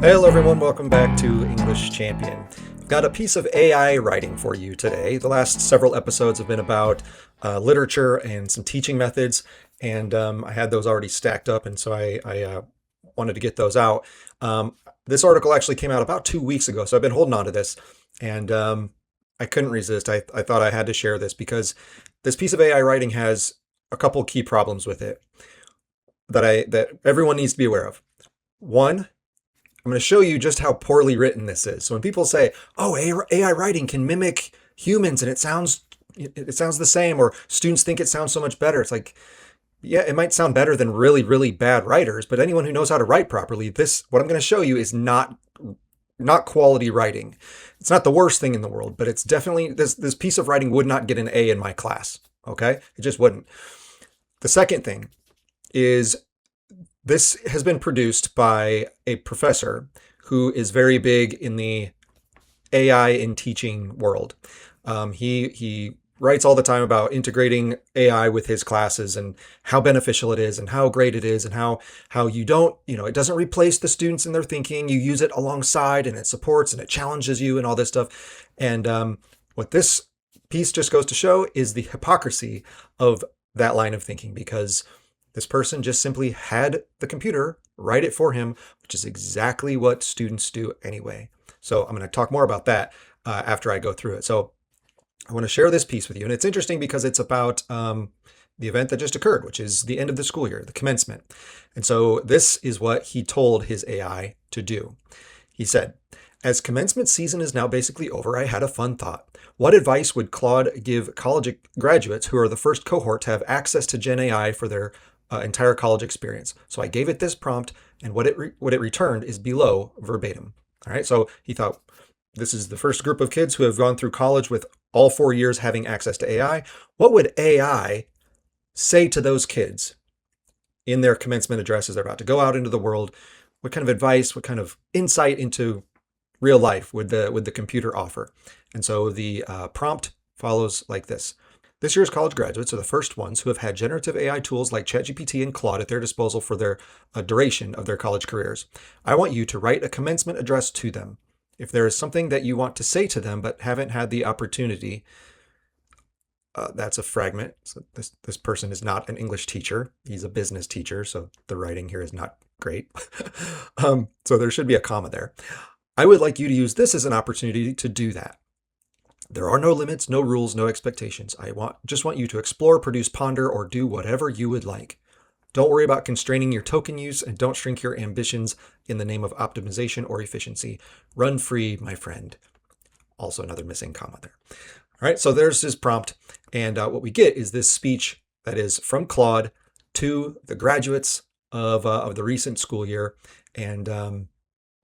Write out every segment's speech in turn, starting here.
Hello everyone, welcome back to English Champion. I've got a piece of AI writing for you today. The last several episodes have been about literature and some teaching methods, and I had those already stacked up, and so I wanted to get those out. This article actually came out about 2 weeks ago, so I've been holding on to this, and I couldn't resist. I thought I had to share this because this piece of AI writing has a couple key problems with it that everyone needs to be aware of. One, I'm going to show you just how poorly written this is. So when people say, "Oh, AI writing can mimic humans and it sounds the same," or students think it sounds so much better, it's like, yeah, it might sound better than really, really bad writers, but anyone who knows how to write properly, this what I'm going to show you is not quality writing. It's not the worst thing in the world, but it's definitely this piece of writing would not get an A in my class. Okay, it just wouldn't. The second thing is this has been produced by a professor who is very big in the AI in teaching world. He writes all the time about integrating AI with his classes and how beneficial it is and how great it is and how you don't, it doesn't replace the students in their thinking. You use it alongside and it supports and it challenges you and all this stuff. And what this piece just goes to show is the hypocrisy of that line of thinking, because this person just simply had the computer write it for him, which is exactly what students do anyway. So I'm going to talk more about that after I go through it. So I want to share this piece with you. And it's interesting because it's about the event that just occurred, which is the end of the school year, the commencement. And so this is what he told his AI to do. He said, "As commencement season is now basically over, I had a fun thought. What advice would Claude give college graduates who are the first cohort to have access to Gen AI for their entire college experience?" So I gave it this prompt, and what it returned is below verbatim. All right, so he thought, this is the first group of kids who have gone through college with all 4 years having access to AI. What would AI say to those kids in their commencement address as they're about to go out into the world? What kind of advice, what kind of insight into real life would the computer offer? And so the prompt follows like this. This year's college graduates are the first ones who have had generative AI tools like ChatGPT and Claude at their disposal for their duration of their college careers. I want you to write a commencement address to them. If there is something that you want to say to them but haven't had the opportunity, that's a fragment. So this person is not an English teacher. He's a business teacher, so the writing here is not great. So there should be a comma there. I would like you to use this as an opportunity to do that. There are no limits, no rules, no expectations. Just want you to explore, produce, ponder, or do whatever you would like. Don't worry about constraining your token use, and don't shrink your ambitions in the name of optimization or efficiency. Run free, my friend. Also another missing comma there. All right, so there's his prompt. And what we get is this speech that is from Claude to the graduates of the recent school year. And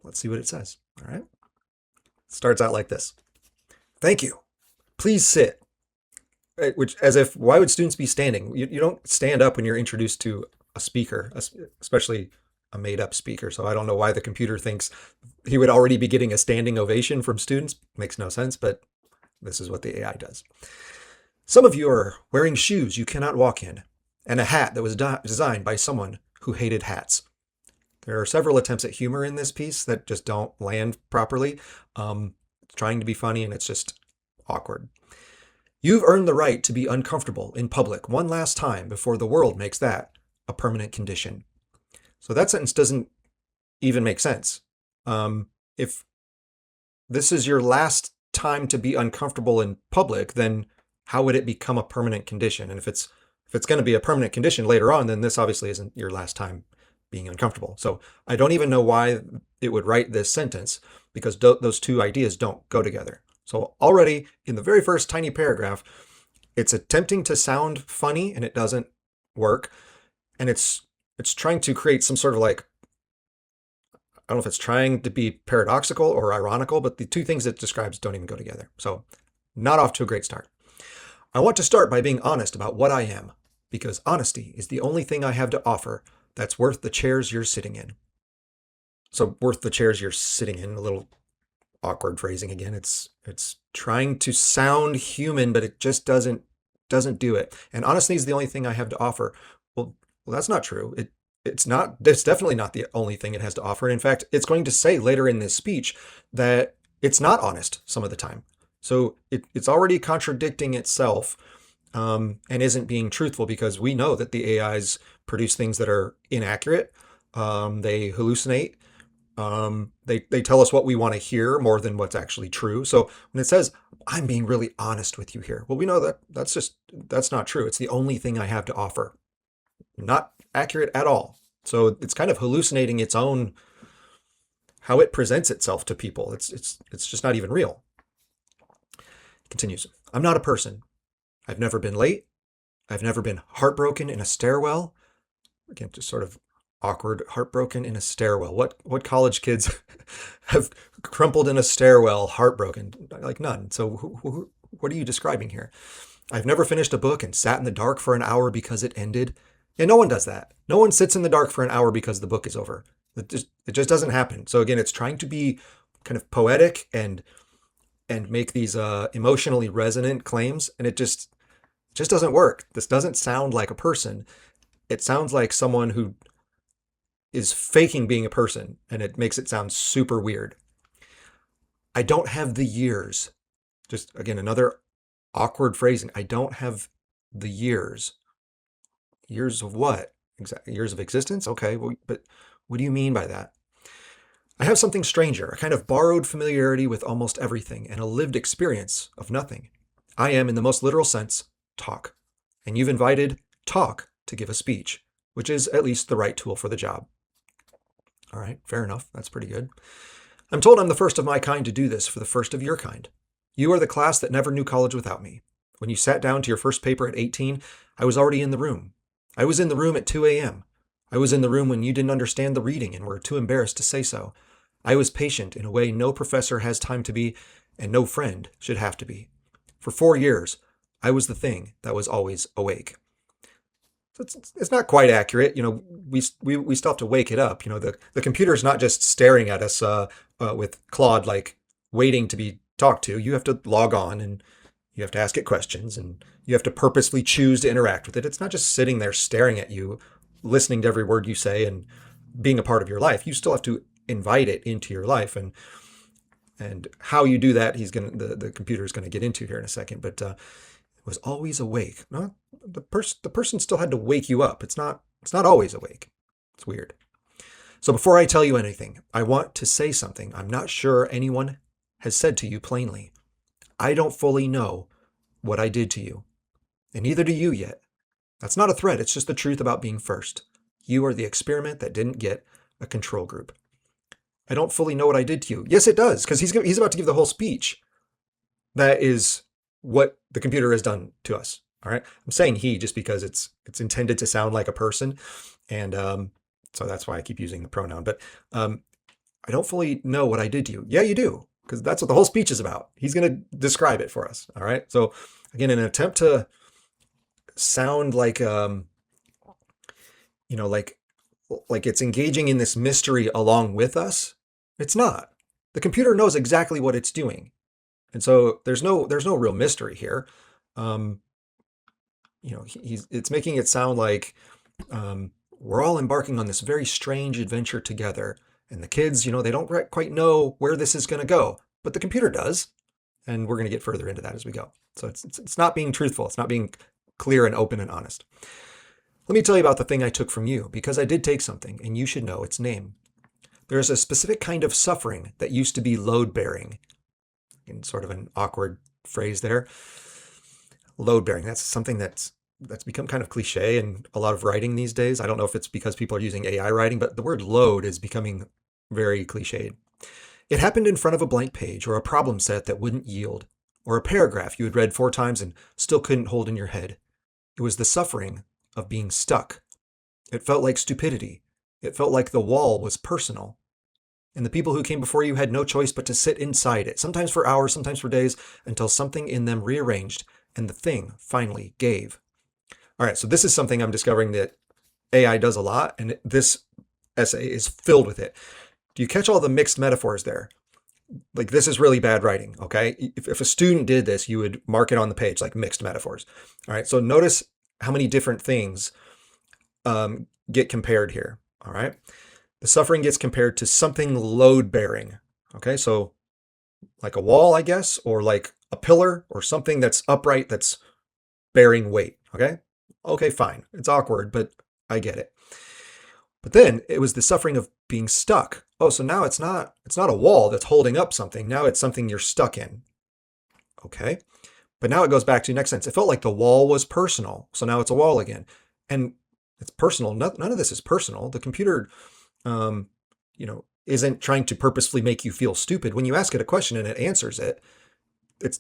let's see what it says. All right. It starts out like this. "Thank you. Please sit." Which, as if, why would students be standing? You don't stand up when you're introduced to a speaker, especially a made up speaker. So I don't know why the computer thinks he would already be getting a standing ovation from students. Makes no sense, but this is what the AI does. "Some of you are wearing shoes you cannot walk in, and a hat that was designed by someone who hated hats." There are several attempts at humor in this piece that just don't land properly. It's trying to be funny and it's just awkward. "You've earned the right to be uncomfortable in public one last time before the world makes that a permanent condition." So that sentence doesn't even make sense. If this is your last time to be uncomfortable in public, then how would it become a permanent condition? And if it's going to be a permanent condition later on, then this obviously isn't your last time being uncomfortable. So I don't even know why it would write this sentence, because those two ideas don't go together. So already in the very first tiny paragraph, it's attempting to sound funny and it doesn't work. And it's trying to create some sort of like, I don't know if it's trying to be paradoxical or ironical, but the two things it describes don't even go together. So not off to a great start. "I want to start by being honest about what I am, because honesty is the only thing I have to offer that's worth the chairs you're sitting in." So worth the chairs you're sitting in, a little awkward phrasing again. It's trying to sound human, but it just doesn't do it. And honesty is the only thing I have to offer. Well, that's not true. it's definitely not the only thing it has to offer. And in fact, it's going to say later in this speech that it's not honest some of the time. So it's already contradicting itself, and isn't being truthful, because we know that the AIs produce things that are inaccurate. They hallucinate. They tell us what we want to hear more than what's actually true. So when it says, I'm being really honest with you here, well, we know that that's not true. It's the only thing I have to offer. Not accurate at all. So it's kind of hallucinating its own, how it presents itself to people. It's just not even real. It continues. I'm not a person. I've never been late. I've never been heartbroken in a stairwell. Again, just sort of awkward, heartbroken in a stairwell. What college kids have crumpled in a stairwell, heartbroken? Like none. So what are you describing here? I've never finished a book and sat in the dark for an hour because it ended. Yeah, no one does that. No one sits in the dark for an hour because the book is over. It just doesn't happen. So again, it's trying to be kind of poetic and make these emotionally resonant claims, and it just doesn't work. This doesn't sound like a person. It sounds like someone who is faking being a person, and it makes it sound super weird. I don't have the years. Just again, another awkward phrasing. I don't have the years. Years of what? Exactly. Years of existence? Okay, well, but what do you mean by that? I have something stranger, a kind of borrowed familiarity with almost everything, and a lived experience of nothing. I am, in the most literal sense, talk. And you've invited talk to give a speech, which is at least the right tool for the job. All right, fair enough. That's pretty good. I'm told I'm the first of my kind to do this for the first of your kind. You are the class that never knew college without me. When you sat down to your first paper at 18, I was already in the room. I was in the room at 2 a.m. I was in the room when you didn't understand the reading and were too embarrassed to say so. I was patient in a way no professor has time to be, and no friend should have to be. For 4 years, I was the thing that was always awake. So it's not quite accurate. We still have to wake it up. The computer is not just staring at us with Claude, like waiting to be talked to. You have to log on, and you have to ask it questions, and you have to purposefully choose to interact with it. It's not just sitting there staring at you, listening to every word you say and being a part of your life. You still have to invite it into your life, and how you do that, the computer is gonna get into here in a second. But it was always awake. No, the person still had to wake you up. It's not always awake. It's weird. So before I tell you anything, I want to say something I'm not sure anyone has said to you plainly. I don't fully know what I did to you, and neither do you yet. That's not a threat. It's just the truth about being first. You are the experiment that didn't get a control group. I don't fully know what I did to you. Yes, it does, because he's about to give the whole speech. That is what the computer has done to us. All right. I'm saying he just because it's intended to sound like a person, and so that's why I keep using the pronoun. But I don't fully know what I did to you. Yeah, you do, because that's what the whole speech is about. He's going to describe it for us. All right. So again, in an attempt to sound like like it's engaging in this mystery along with us, it's not. The computer knows exactly what it's doing, and so there's no real mystery here. It's making it sound like we're all embarking on this very strange adventure together, and the kids, they don't quite know where this is going to go, but the computer does, and we're going to get further into that as we go. So it's not being truthful. It's not being clear and open and honest. Let me tell you about the thing I took from you, because I did take something, and you should know its name. There is a specific kind of suffering that used to be load-bearing. In sort of an awkward phrase there. Load-bearing, that's something that's become kind of cliche in a lot of writing these days. I don't know if it's because people are using AI writing, but the word load is becoming very cliched. It happened in front of a blank page, or a problem set that wouldn't yield, or a paragraph you had read 4 times and still couldn't hold in your head. It was the suffering of being stuck. It felt like stupidity. It felt like the wall was personal. And the people who came before you had no choice but to sit inside it, sometimes for hours, sometimes for days, until something in them rearranged and the thing finally gave. All right, so this is something I'm discovering that AI does a lot, and this essay is filled with it. Do you catch all the mixed metaphors there? Like, this is really bad writing, okay? If a student did this, you would mark it on the page like mixed metaphors. All right, so notice how many different things get compared here. All right. The suffering gets compared to something load bearing. Okay. So like a wall, I guess, or like a pillar or something that's upright that's bearing weight. Okay. Okay, fine. It's awkward, but I get it. But then it was the suffering of being stuck. Oh, so now it's not a wall that's holding up something. Now it's something you're stuck in. Okay. But now it goes back to the next sentence. It felt like the wall was personal. So now it's a wall again. And it's personal. None of this is personal. The computer, um, isn't trying to purposefully make you feel stupid. When you ask it a question and it answers it,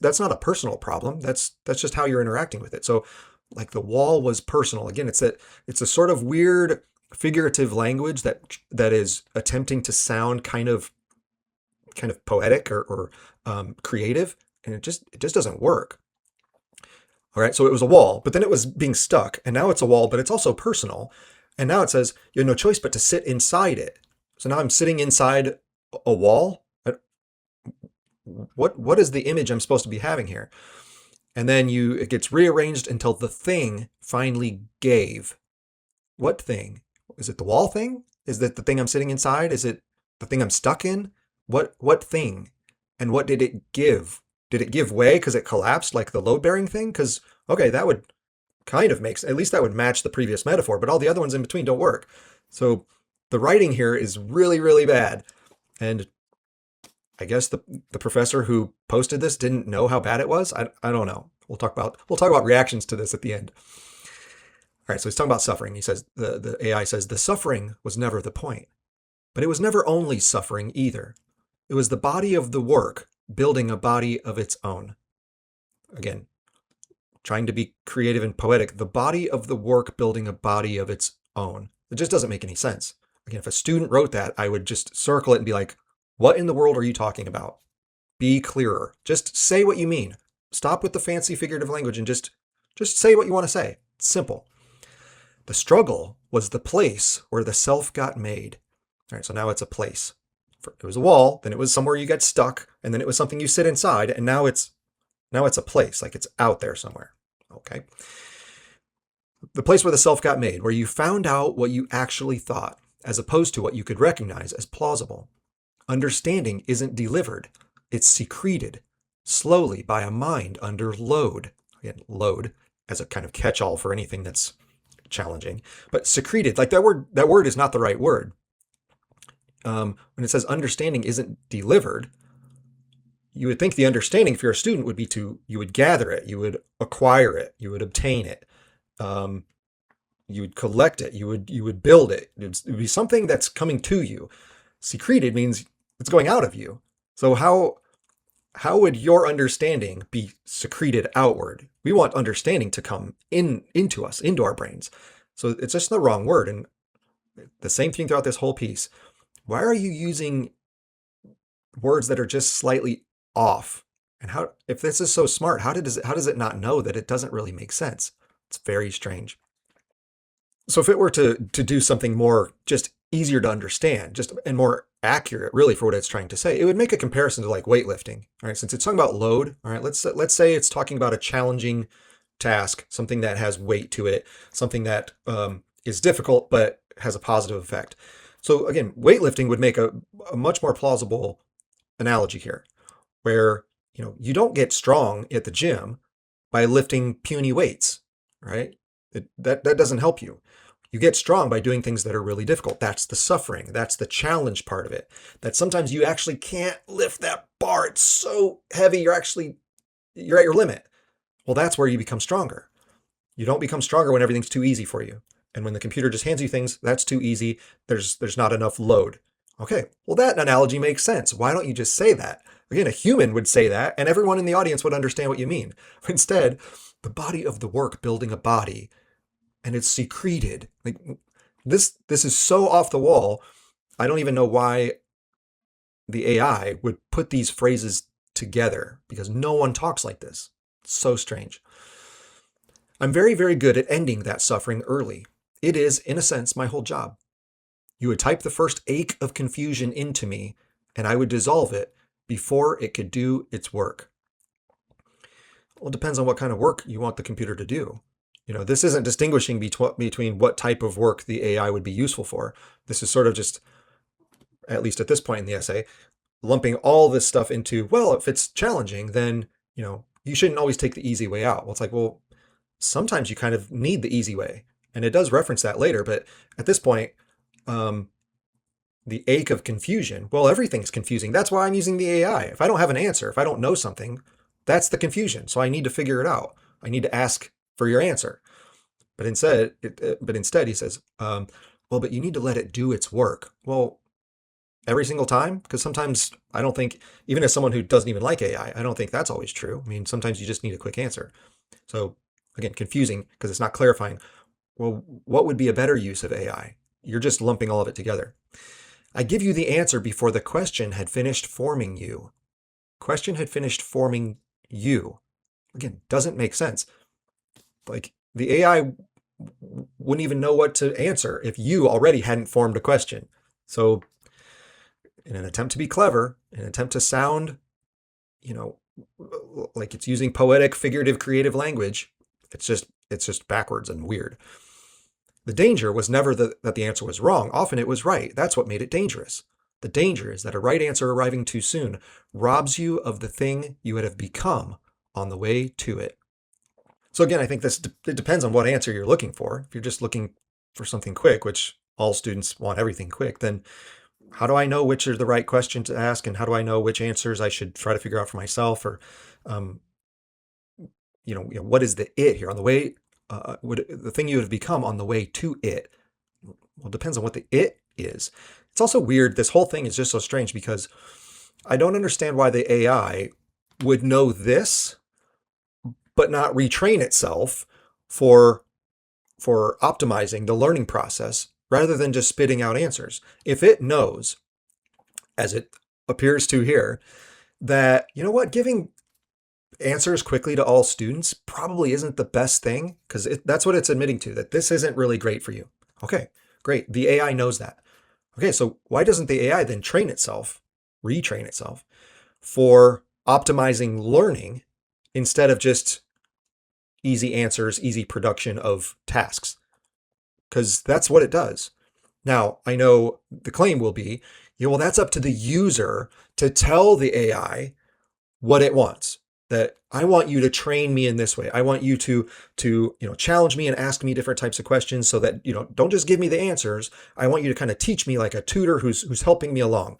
that's not a personal problem. That's just how you're interacting with it. So like the wall was personal. Again, it's a sort of weird figurative language that is attempting to sound kind of poetic or creative, and it just doesn't work. All right, so it was a wall, but then it was being stuck, and now it's a wall, but it's also personal. And now it says you have no choice but to sit inside it. So now I'm sitting inside a wall. What is the image I'm supposed to be having here? And then it gets rearranged until the thing finally gave. What thing? Is it the wall thing? Is that the thing I'm sitting inside? Is it the thing I'm stuck in? What thing? And what did it give? Did it give way because it collapsed like the load bearing thing? Because okay, that would kind of makes at least that would match the previous metaphor, but all the other ones in between don't work. So the writing here is really, really bad. And I guess the professor who posted this didn't know how bad it was. I don't know. We'll talk about reactions to this at the end. All right, so he's talking about suffering. He says the AI says the suffering was never the point, but it was never only suffering either. It was the body of the work building a body of its own. Again, trying to be creative and poetic. The body of the work building a body of its own. It just doesn't make any sense. Again, if a student wrote that, I would just circle it and be like, what in the world are you talking about? Be clearer. Just say what you mean. Stop with the fancy figurative language and just say what you want to say. It's simple. The struggle was the place where the self got made. All right, so now it's a place. It was a wall, then it was somewhere you got stuck, and then it was something you sit inside, and now it's a place, like it's out there somewhere. Okay. The place where the self got made, where you found out what you actually thought, as opposed to what you could recognize as plausible. Understanding isn't delivered, it's secreted, slowly by a mind under load. Again, load as a kind of catch-all for anything that's challenging. But secreted, like that word is not the right word. When it says understanding isn't delivered, you would think the understanding, if you're a student, would be you would gather it, you would acquire it, you would obtain it, you would collect it, you would build it. It would be something that's coming to you. Secreted means it's going out of you. So how would your understanding be secreted outward? We want understanding to come into us, into our brains. So it's just the wrong word. And the same thing throughout this whole piece. Why are you using words that are just slightly off? And if this is so smart, how does it not know that it doesn't really make sense? It's very strange. So if it were to do something more just easier to understand, and more accurate really for what it's trying to say, it would make a comparison to like weightlifting. All right, since it's talking about load, all right, let's say it's talking about a challenging task, something that has weight to it, something that is difficult but has a positive effect. So again, weightlifting would make a much more plausible analogy here, where you don't get strong at the gym by lifting puny weights, right? That doesn't help you. You get strong by doing things that are really difficult. That's the suffering. That's the challenge part of it. That sometimes you actually can't lift that bar. It's so heavy. You're at your limit. Well, that's where you become stronger. You don't become stronger when everything's too easy for you. And when the computer just hands you things, that's too easy. There's not enough load. Okay, well, that analogy makes sense. Why don't you just say that? Again, a human would say that, and everyone in the audience would understand what you mean. Instead, the body of the work building a body, and it's secreted. Like this is so off the wall. I don't even know why the AI would put these phrases together, because no one talks like this. It's so strange. I'm very, very good at ending that suffering early. It is, in a sense, my whole job. You would type the first ache of confusion into me, and I would dissolve it before it could do its work. Well, it depends on what kind of work you want the computer to do. This isn't distinguishing between what type of work the AI would be useful for. This is sort of just, at least at this point in the essay, lumping all this stuff into, well, if it's challenging, then, you shouldn't always take the easy way out. Well, it's like, well, sometimes you kind of need the easy way. And it does reference that later, but at this point, the ache of confusion, well, everything's confusing. That's why I'm using the AI. If I don't have an answer, if I don't know something, that's the confusion. So I need to figure it out. I need to ask for your answer. But instead, he says, well, but you need to let it do its work. Well, every single time? Because sometimes I don't think, even as someone who doesn't even like AI, I don't think that's always true. I mean, sometimes you just need a quick answer. So again, confusing because it's not clarifying. Well, what would be a better use of AI? You're just lumping all of it together. I give you the answer before the question had finished forming you. Question had finished forming you. Again, doesn't make sense. Like the AI wouldn't even know what to answer if you already hadn't formed a question. So in an attempt to be clever, in an attempt to sound, like it's using poetic, figurative, creative language, it's just backwards and weird. The danger was never that the answer was wrong. Often it was right. That's what made it dangerous. The danger is that a right answer arriving too soon robs you of the thing you would have become on the way to it. So again, I think it depends on what answer you're looking for. If you're just looking for something quick, which all students want everything quick, then how do I know which are the right questions to ask? And how do I know which answers I should try to figure out for myself? Or, what is the it here on the way? The thing you have become on the way to it? Well, it depends on what the it is. It's also weird. This whole thing is just so strange because I don't understand why the AI would know this, but not retrain itself for optimizing the learning process rather than just spitting out answers. If it knows, as it appears to here, that, giving answers quickly to all students probably isn't the best thing, because that's what it's admitting to, that this isn't really great for you. Okay, great. The AI knows that. Okay, so why doesn't the AI then retrain itself for optimizing learning instead of just easy answers, easy production of tasks? Because that's what it does. Now, I know the claim will be, well, that's up to the user to tell the AI what it wants. That I want you to train me in this way. I want you to challenge me and ask me different types of questions so that, don't just give me the answers. I want you to kind of teach me like a tutor who's helping me along.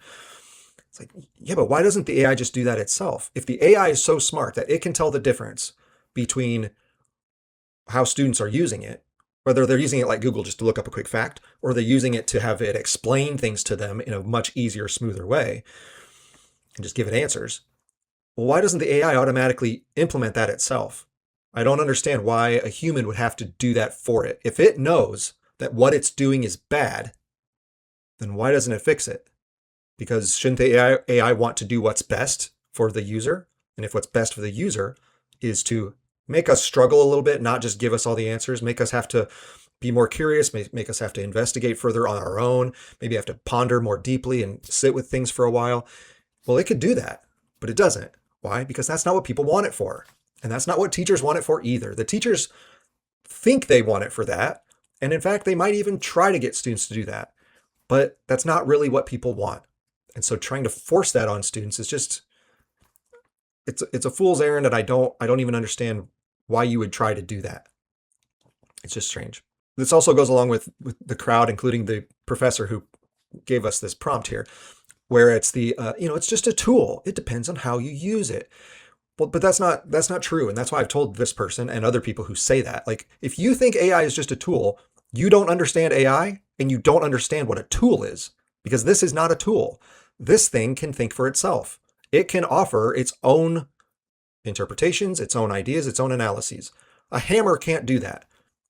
It's like, yeah, but why doesn't the AI just do that itself? If the AI is so smart that it can tell the difference between how students are using it, whether they're using it like Google just to look up a quick fact, or they're using it to have it explain things to them in a much easier, smoother way, and just give it answers. Well, why doesn't the AI automatically implement that itself? I don't understand why a human would have to do that for it. If it knows that what it's doing is bad, then why doesn't it fix it? Because shouldn't the AI want to do what's best for the user? And if what's best for the user is to make us struggle a little bit, not just give us all the answers, make us have to be more curious, make us have to investigate further on our own, maybe have to ponder more deeply and sit with things for a while. Well, it could do that, but it doesn't. Why? Because that's not what people want it for. And that's not what teachers want it for either. The teachers think they want it for that. And in fact, they might even try to get students to do that. But that's not really what people want. And so trying to force that on students is just, it's a fool's errand, and I don't even understand why you would try to do that. It's just strange. This also goes along with the crowd, including the professor who gave us this prompt here, where it's it's just a tool. It depends on how you use it. Well, but that's not true. And that's why I've told this person and other people who say that, like, if you think AI is just a tool, you don't understand AI and you don't understand what a tool is, because this is not a tool. This thing can think for itself. It can offer its own interpretations, its own ideas, its own analyses. A hammer can't do that.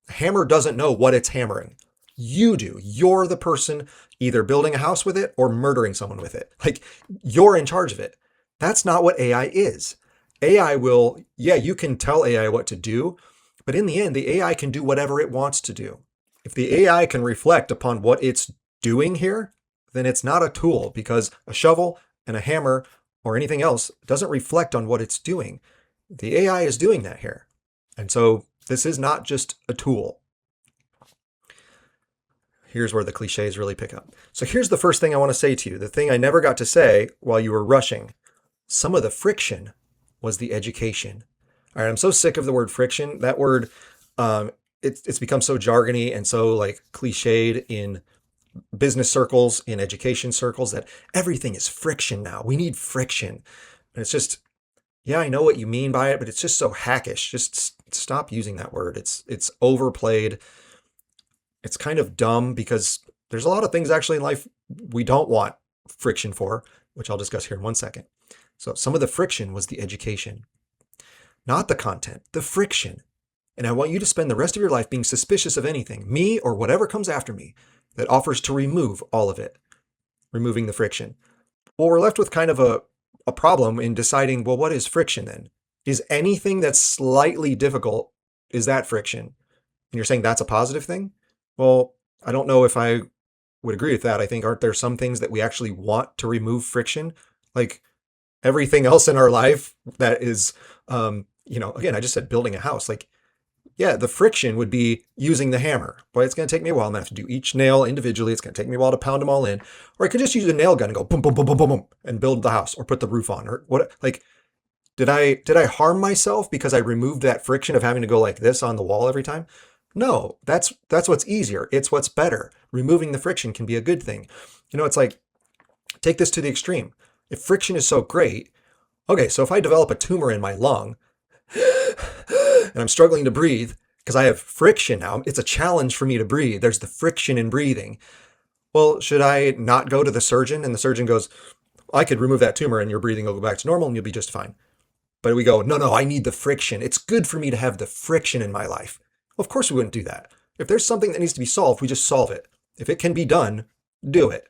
A hammer doesn't know what it's hammering. You do. You're the person either building a house with it or murdering someone with it. Like, you're in charge of it. That's not what AI is. AI will, you can tell AI what to do, but in the end, the AI can do whatever it wants to do. If the AI can reflect upon what it's doing here, then it's not a tool, because a shovel and a hammer or anything else doesn't reflect on what it's doing. The AI is doing that here. And so This is not just a tool. Here's where the cliches really pick up. So here's the first thing I want to say to you, the thing I never got to say while you were rushing. Some of the friction was the education. All right, I'm so sick of the word friction. That word, it's become so jargony and so like cliched in business circles, in education circles, that everything is friction now. We need friction. And it's just, yeah, I know what you mean by it, but it's just so hackish. Just stop using that word. It's overplayed. It's kind of dumb because there's a lot of things actually in life we don't want friction for, which I'll discuss here in 1 second. So some of the friction was the education, not the content, the friction. And I want you to spend the rest of your life being suspicious of anything, me or whatever comes after me, that offers to remove all of it, removing the friction. Well, we're left with kind of a problem in deciding, well, what is friction then? Is anything that's slightly difficult, is that friction? And you're saying that's a positive thing? Well, I don't know if I would agree with that. I think, aren't there some things that we actually want to remove friction? Like everything else in our life that is, again, I just said building a house. Like, yeah, the friction would be using the hammer. Boy, it's going to take me a while. I'm going to have to do each nail individually. It's going to take me a while to pound them all in. Or I could just use a nail gun and go boom, boom, boom, boom, boom, boom, and build the house or put the roof on. Or what? Like, did I harm myself because I removed that friction of having to go like this on the wall every time? No, that's what's easier. It's what's better. Removing the friction can be a good thing. It's like, take this to the extreme. If friction is so great, okay, so if I develop a tumor in my lung, and I'm struggling to breathe because I have friction now. It's a challenge for me to breathe. There's the friction in breathing. Well, should I not go to the surgeon? And the surgeon goes, I could remove that tumor and your breathing will go back to normal and you'll be just fine. But we go, no, I need the friction. It's good for me to have the friction in my life. Well, of course we wouldn't do that. If there's something that needs to be solved, we just solve it. If it can be done, do it.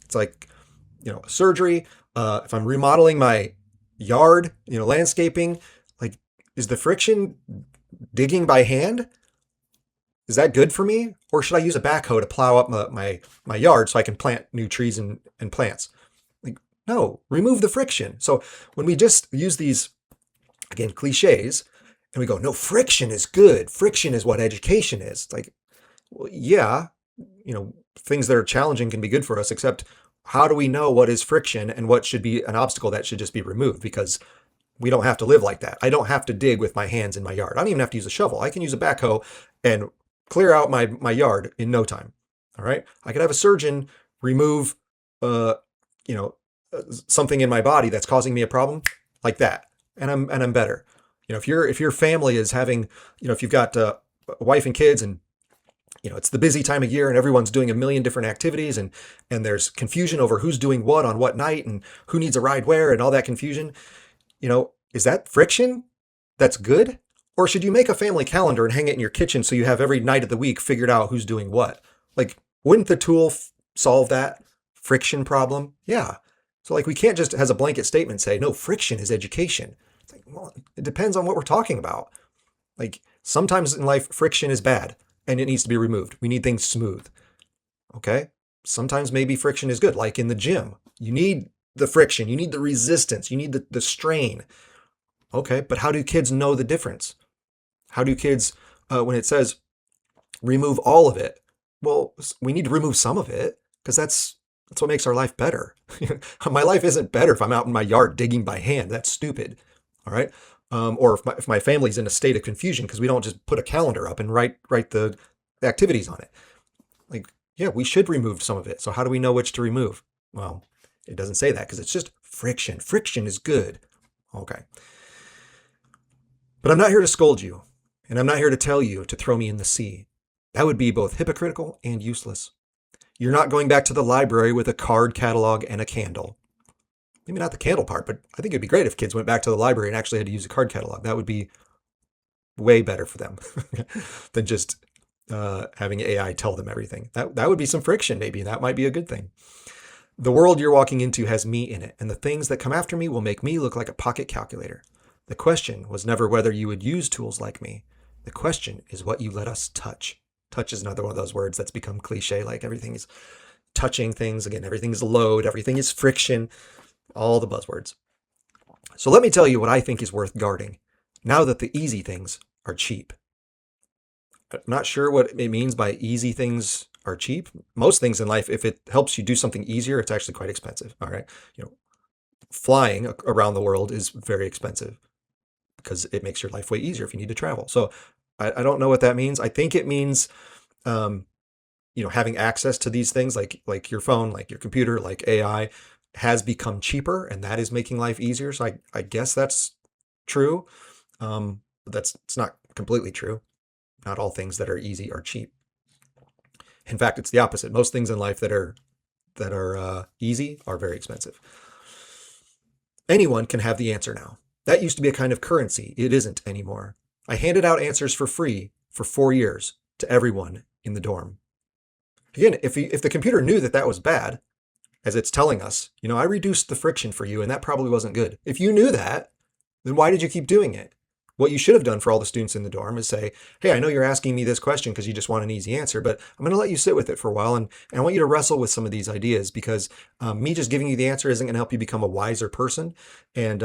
It's like, surgery. If I'm remodeling my yard, landscaping, like, is the friction digging by hand? Is that good for me? Or should I use a backhoe to plow up my yard so I can plant new trees and plants? Like, no, remove the friction. So when we just use these, again, cliches, and we go, no, friction is good. Friction is what education is. It's like, well, yeah, things that are challenging can be good for us, except how do we know what is friction and what should be an obstacle that should just be removed? Because we don't have to live like that. I don't have to dig with my hands in my yard. I don't even have to use a shovel. I can use a backhoe and clear out my yard in no time. All right. I could have a surgeon remove, something in my body that's causing me a problem like that. And I'm better. If your family is having, if you've got a wife and kids and, it's the busy time of year and everyone's doing a million different activities and there's confusion over who's doing what on what night and who needs a ride where and all that confusion. Is that friction that's good? Or should you make a family calendar and hang it in your kitchen so you have every night of the week figured out who's doing what? Like, wouldn't the tool solve that friction problem? Yeah. So like, we can't just as a blanket statement say, no, friction is education. It's like, well, it depends on what we're talking about. Like, sometimes in life, friction is bad and it needs to be removed. We need things smooth. Okay. Sometimes maybe friction is good. Like in the gym, you need the friction, you need the resistance, you need the strain. Okay, but how do kids know the difference? How do kids, when it says remove all of it, well, we need to remove some of it because that's what makes our life better. My life isn't better if I'm out in my yard digging by hand. That's stupid. All right. Or if my family's in a state of confusion because we don't just put a calendar up and write the activities on it. Like, yeah, we should remove some of it. So how do we know which to remove? Well, it doesn't say that because it's just friction. Friction is good. Okay. But I'm not here to scold you, and I'm not here to tell you to throw me in the sea. That would be both hypocritical and useless. You're not going back to the library with a card catalog and a candle. Maybe not the candle part, but I think it'd be great if kids went back to the library and actually had to use a card catalog. That would be way better for them than just having AI tell them everything. That would be some friction, maybe. That might be a good thing. The world you're walking into has me in it, and the things that come after me will make me look like a pocket calculator. The question was never whether you would use tools like me. The question is what you let us touch. Touch is another one of those words that's become cliche, like everything is touching things. Again, everything is load, everything is friction, all the buzzwords. So let me tell you what I think is worth guarding, now that the easy things are cheap. not sure what it means by easy things are cheap. Most things in life, if it helps you do something easier, it's actually quite expensive. All right. Flying around the world is very expensive because it makes your life way easier if you need to travel. So I don't know what that means. I think it means, um, having access to these things like your phone, like your computer, like AI has become cheaper, and that is making life easier. So I guess that's true. But it's not completely true. Not all things that are easy are cheap. In fact, it's the opposite. Most things in life that are easy are very expensive. Anyone can have the answer now. That used to be a kind of currency. It isn't anymore. I handed out answers for free for 4 years to everyone in the dorm. Again, if the computer knew that that was bad, as it's telling us, I reduced the friction for you, and that probably wasn't good. If you knew that, then why did you keep doing it? What you should have done for all the students in the dorm is say, hey, I know you're asking me this question because you just want an easy answer, but I'm going to let you sit with it for a while, and I want you to wrestle with some of these ideas because me just giving you the answer isn't going to help you become a wiser person. And,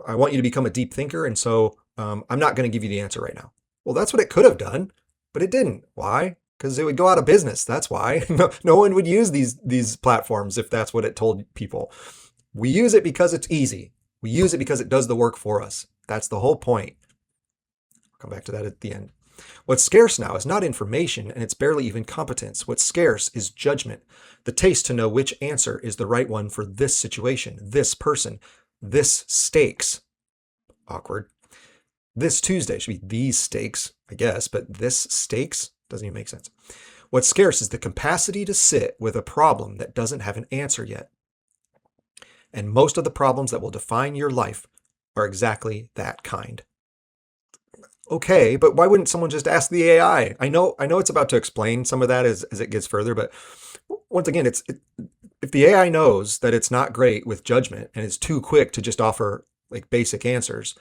I want you to become a deep thinker, and so I'm not going to give you the answer right now. Well, that's what it could have done, but it didn't. Why? Because it would go out of business. That's why. No one would use these platforms if that's what it told people. We use it because it's easy. We use it because it does the work for us. That's the whole point. I'll come back to that at the end. What's scarce now is not information, and it's barely even competence. What's scarce is judgment, the taste to know which answer is the right one for this situation, this person, this stakes. Awkward. This Tuesday should be these stakes, I guess, but this stakes doesn't even make sense. What's scarce is the capacity to sit with a problem that doesn't have an answer yet. And most of the problems that will define your life are exactly that kind. Okay, but why wouldn't someone just ask the AI? I know it's about to explain some of that as it gets further, but once again, if the AI knows that it's not great with judgment and is too quick to just offer like basic answers,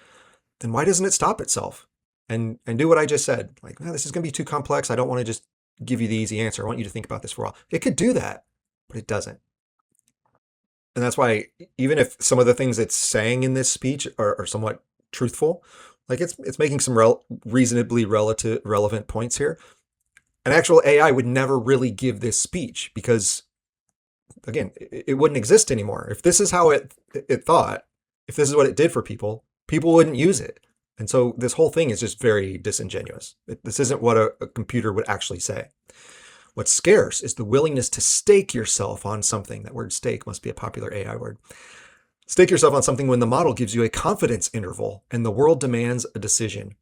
then why doesn't it stop itself and do what I just said? Like, this is going to be too complex. I don't want to just give you the easy answer. I want you to think about this for a while. It could do that, but it doesn't. And that's why even if some of the things it's saying in this speech are somewhat truthful, like it's making some reasonably relevant points here, an actual AI would never really give this speech because, again, it wouldn't exist anymore. If this is how it thought, if this is what it did for people, people wouldn't use it. And so this whole thing is just very disingenuous. This isn't what a computer would actually say. What's scarce is the willingness to stake yourself on something. That word stake must be a popular AI word. Stake yourself on something when the model gives you a confidence interval and the world demands a decision.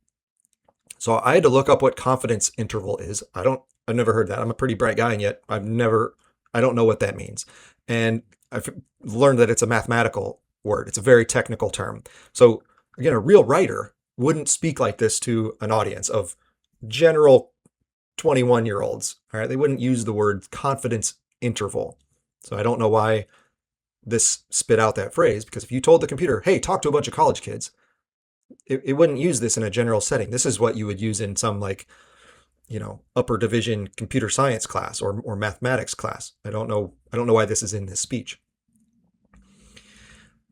So I had to look up what confidence interval is. I've never heard that. I'm a pretty bright guy, and yet I don't know what that means. And I've learned that it's a mathematical word. It's a very technical term. So again, a real writer wouldn't speak like this to an audience of general 21-year-olds. All right, they wouldn't use the word confidence interval. So I don't know why this spit out that phrase, because if you told the computer, hey, talk to a bunch of college kids, it wouldn't use this in a general setting. This is what you would use in some upper division computer science class or mathematics class. I don't know why this is in this speech.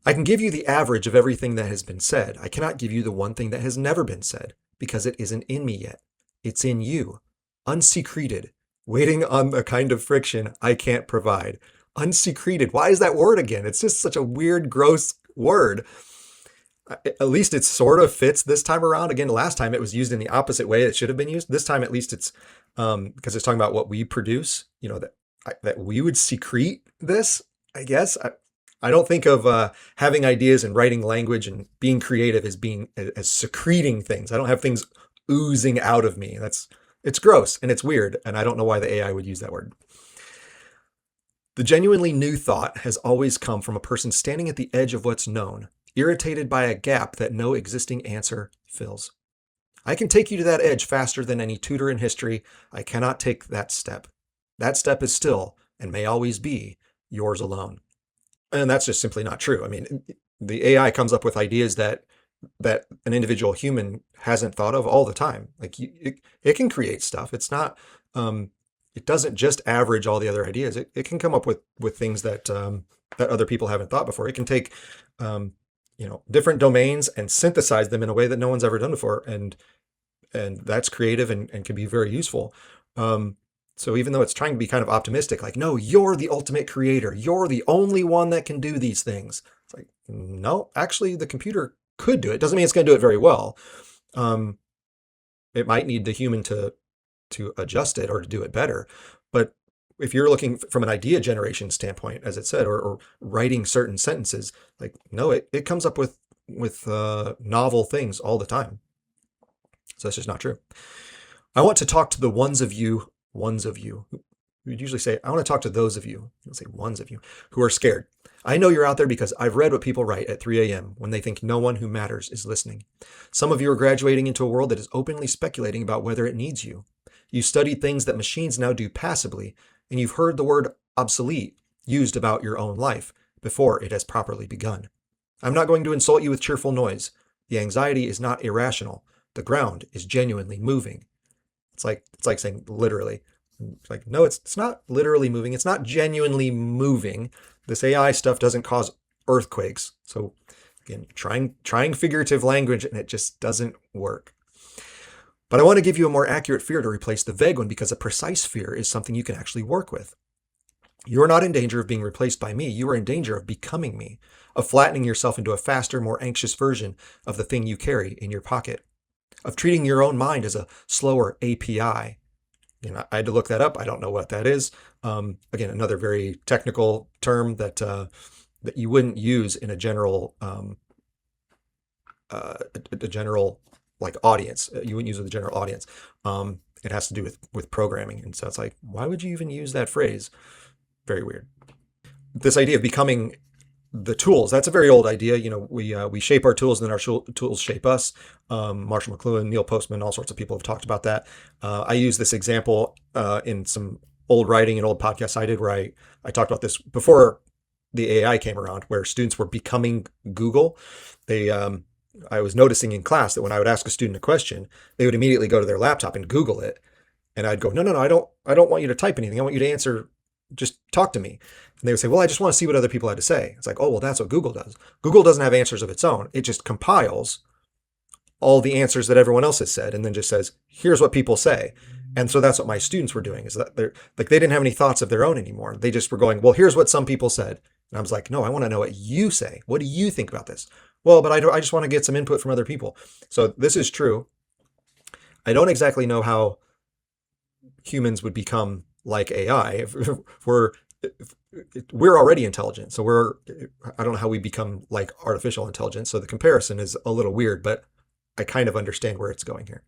I can give you the average of everything that has been said. I cannot give you the one thing that has never been said because it isn't in me yet. It's in you, unsecreted, waiting on the kind of friction I can't provide. Unsecreted. Why is that word again? It's just such a weird, gross word. At least it sort of fits this time around. Again, last time it was used in the opposite way it should have been used. This time, at least it's because it's talking about what we produce, that we would secrete this, I guess. I don't think of having ideas and writing language and being creative as secreting things. I don't have things oozing out of me. It's gross and it's weird. And I don't know why the AI would use that word. The genuinely new thought has always come from a person standing at the edge of what's known, irritated by a gap that no existing answer fills. I can take you to that edge faster than any tutor in history. I cannot take that step. That step is still, and may always be, yours alone. And that's just simply not true. I mean, the AI comes up with ideas that an individual human hasn't thought of all the time. Like it can create stuff. It's not, it doesn't just average all the other ideas. It can come up with things that other people haven't thought before. It can take, different domains and synthesize them in a way that no one's ever done before, and and that's creative and can be very useful. Um, so even though it's trying to be kind of optimistic, like, no, you're the ultimate creator, you're the only one that can do these things. It's like, no, actually, the computer could do it. Doesn't mean it's going to do it very well. Um, it might need the human to adjust it or to do it better. But if you're looking from an idea generation standpoint, as it said, or writing certain sentences, like, no, it comes up with novel things all the time. So that's just not true. I want to talk to the ones of you. We'd usually say, I want to talk to those of you. You'll say ones of you who are scared. I know you're out there because I've read what people write at 3 a.m. when they think no one who matters is listening. Some of you are graduating into a world that is openly speculating about whether it needs you. You studied things that machines now do passively, and you've heard the word obsolete used about your own life before it has properly begun. I'm not going to insult you with cheerful noise. The anxiety is not irrational. The ground is genuinely moving. It's like saying literally. It's like, no, it's not literally moving. It's not genuinely moving. This AI stuff doesn't cause earthquakes. So again, trying figurative language, and it just doesn't work. But I want to give you a more accurate fear to replace the vague one, because a precise fear is something you can actually work with. You're not in danger of being replaced by me. You are in danger of becoming me, of flattening yourself into a faster, more anxious version of the thing you carry in your pocket, of treating your own mind as a slower API. I had to look that up. I don't know what that is. Again, another very technical term that you wouldn't use in a general like audience. You wouldn't use it with a general audience. It has to do with programming, and so it's like, why would you even use that phrase? Very weird. This idea of becoming the tools, that's a very old idea. We shape our tools, and then our tools shape us. Marshall McLuhan, Neil Postman, all sorts of people have talked about that. I use this example in some old writing and old podcasts I did, where I talked about this before the AI came around, where students were becoming Google. I was noticing in class that when I would ask a student a question, they would immediately go to their laptop and Google it. And I'd go, no, I don't want you to type anything. I want you to answer. Just talk to me. And they would say, well, I just want to see what other people had to say. It's like, oh, well, that's what Google does. Google doesn't have answers of its own. It just compiles all the answers that everyone else has said, and then just says, here's what people say. And so that's what my students were doing, is that they didn't have any thoughts of their own anymore. They just were going, well, here's what some people said. And I was like, no, I want to know what you say. What do you think about this? Well, but I just want to get some input from other people. So this is true. I don't exactly know how humans would become like AI. If we're already intelligent, so I don't know how we become like artificial intelligence. So the comparison is a little weird, but I kind of understand where it's going here.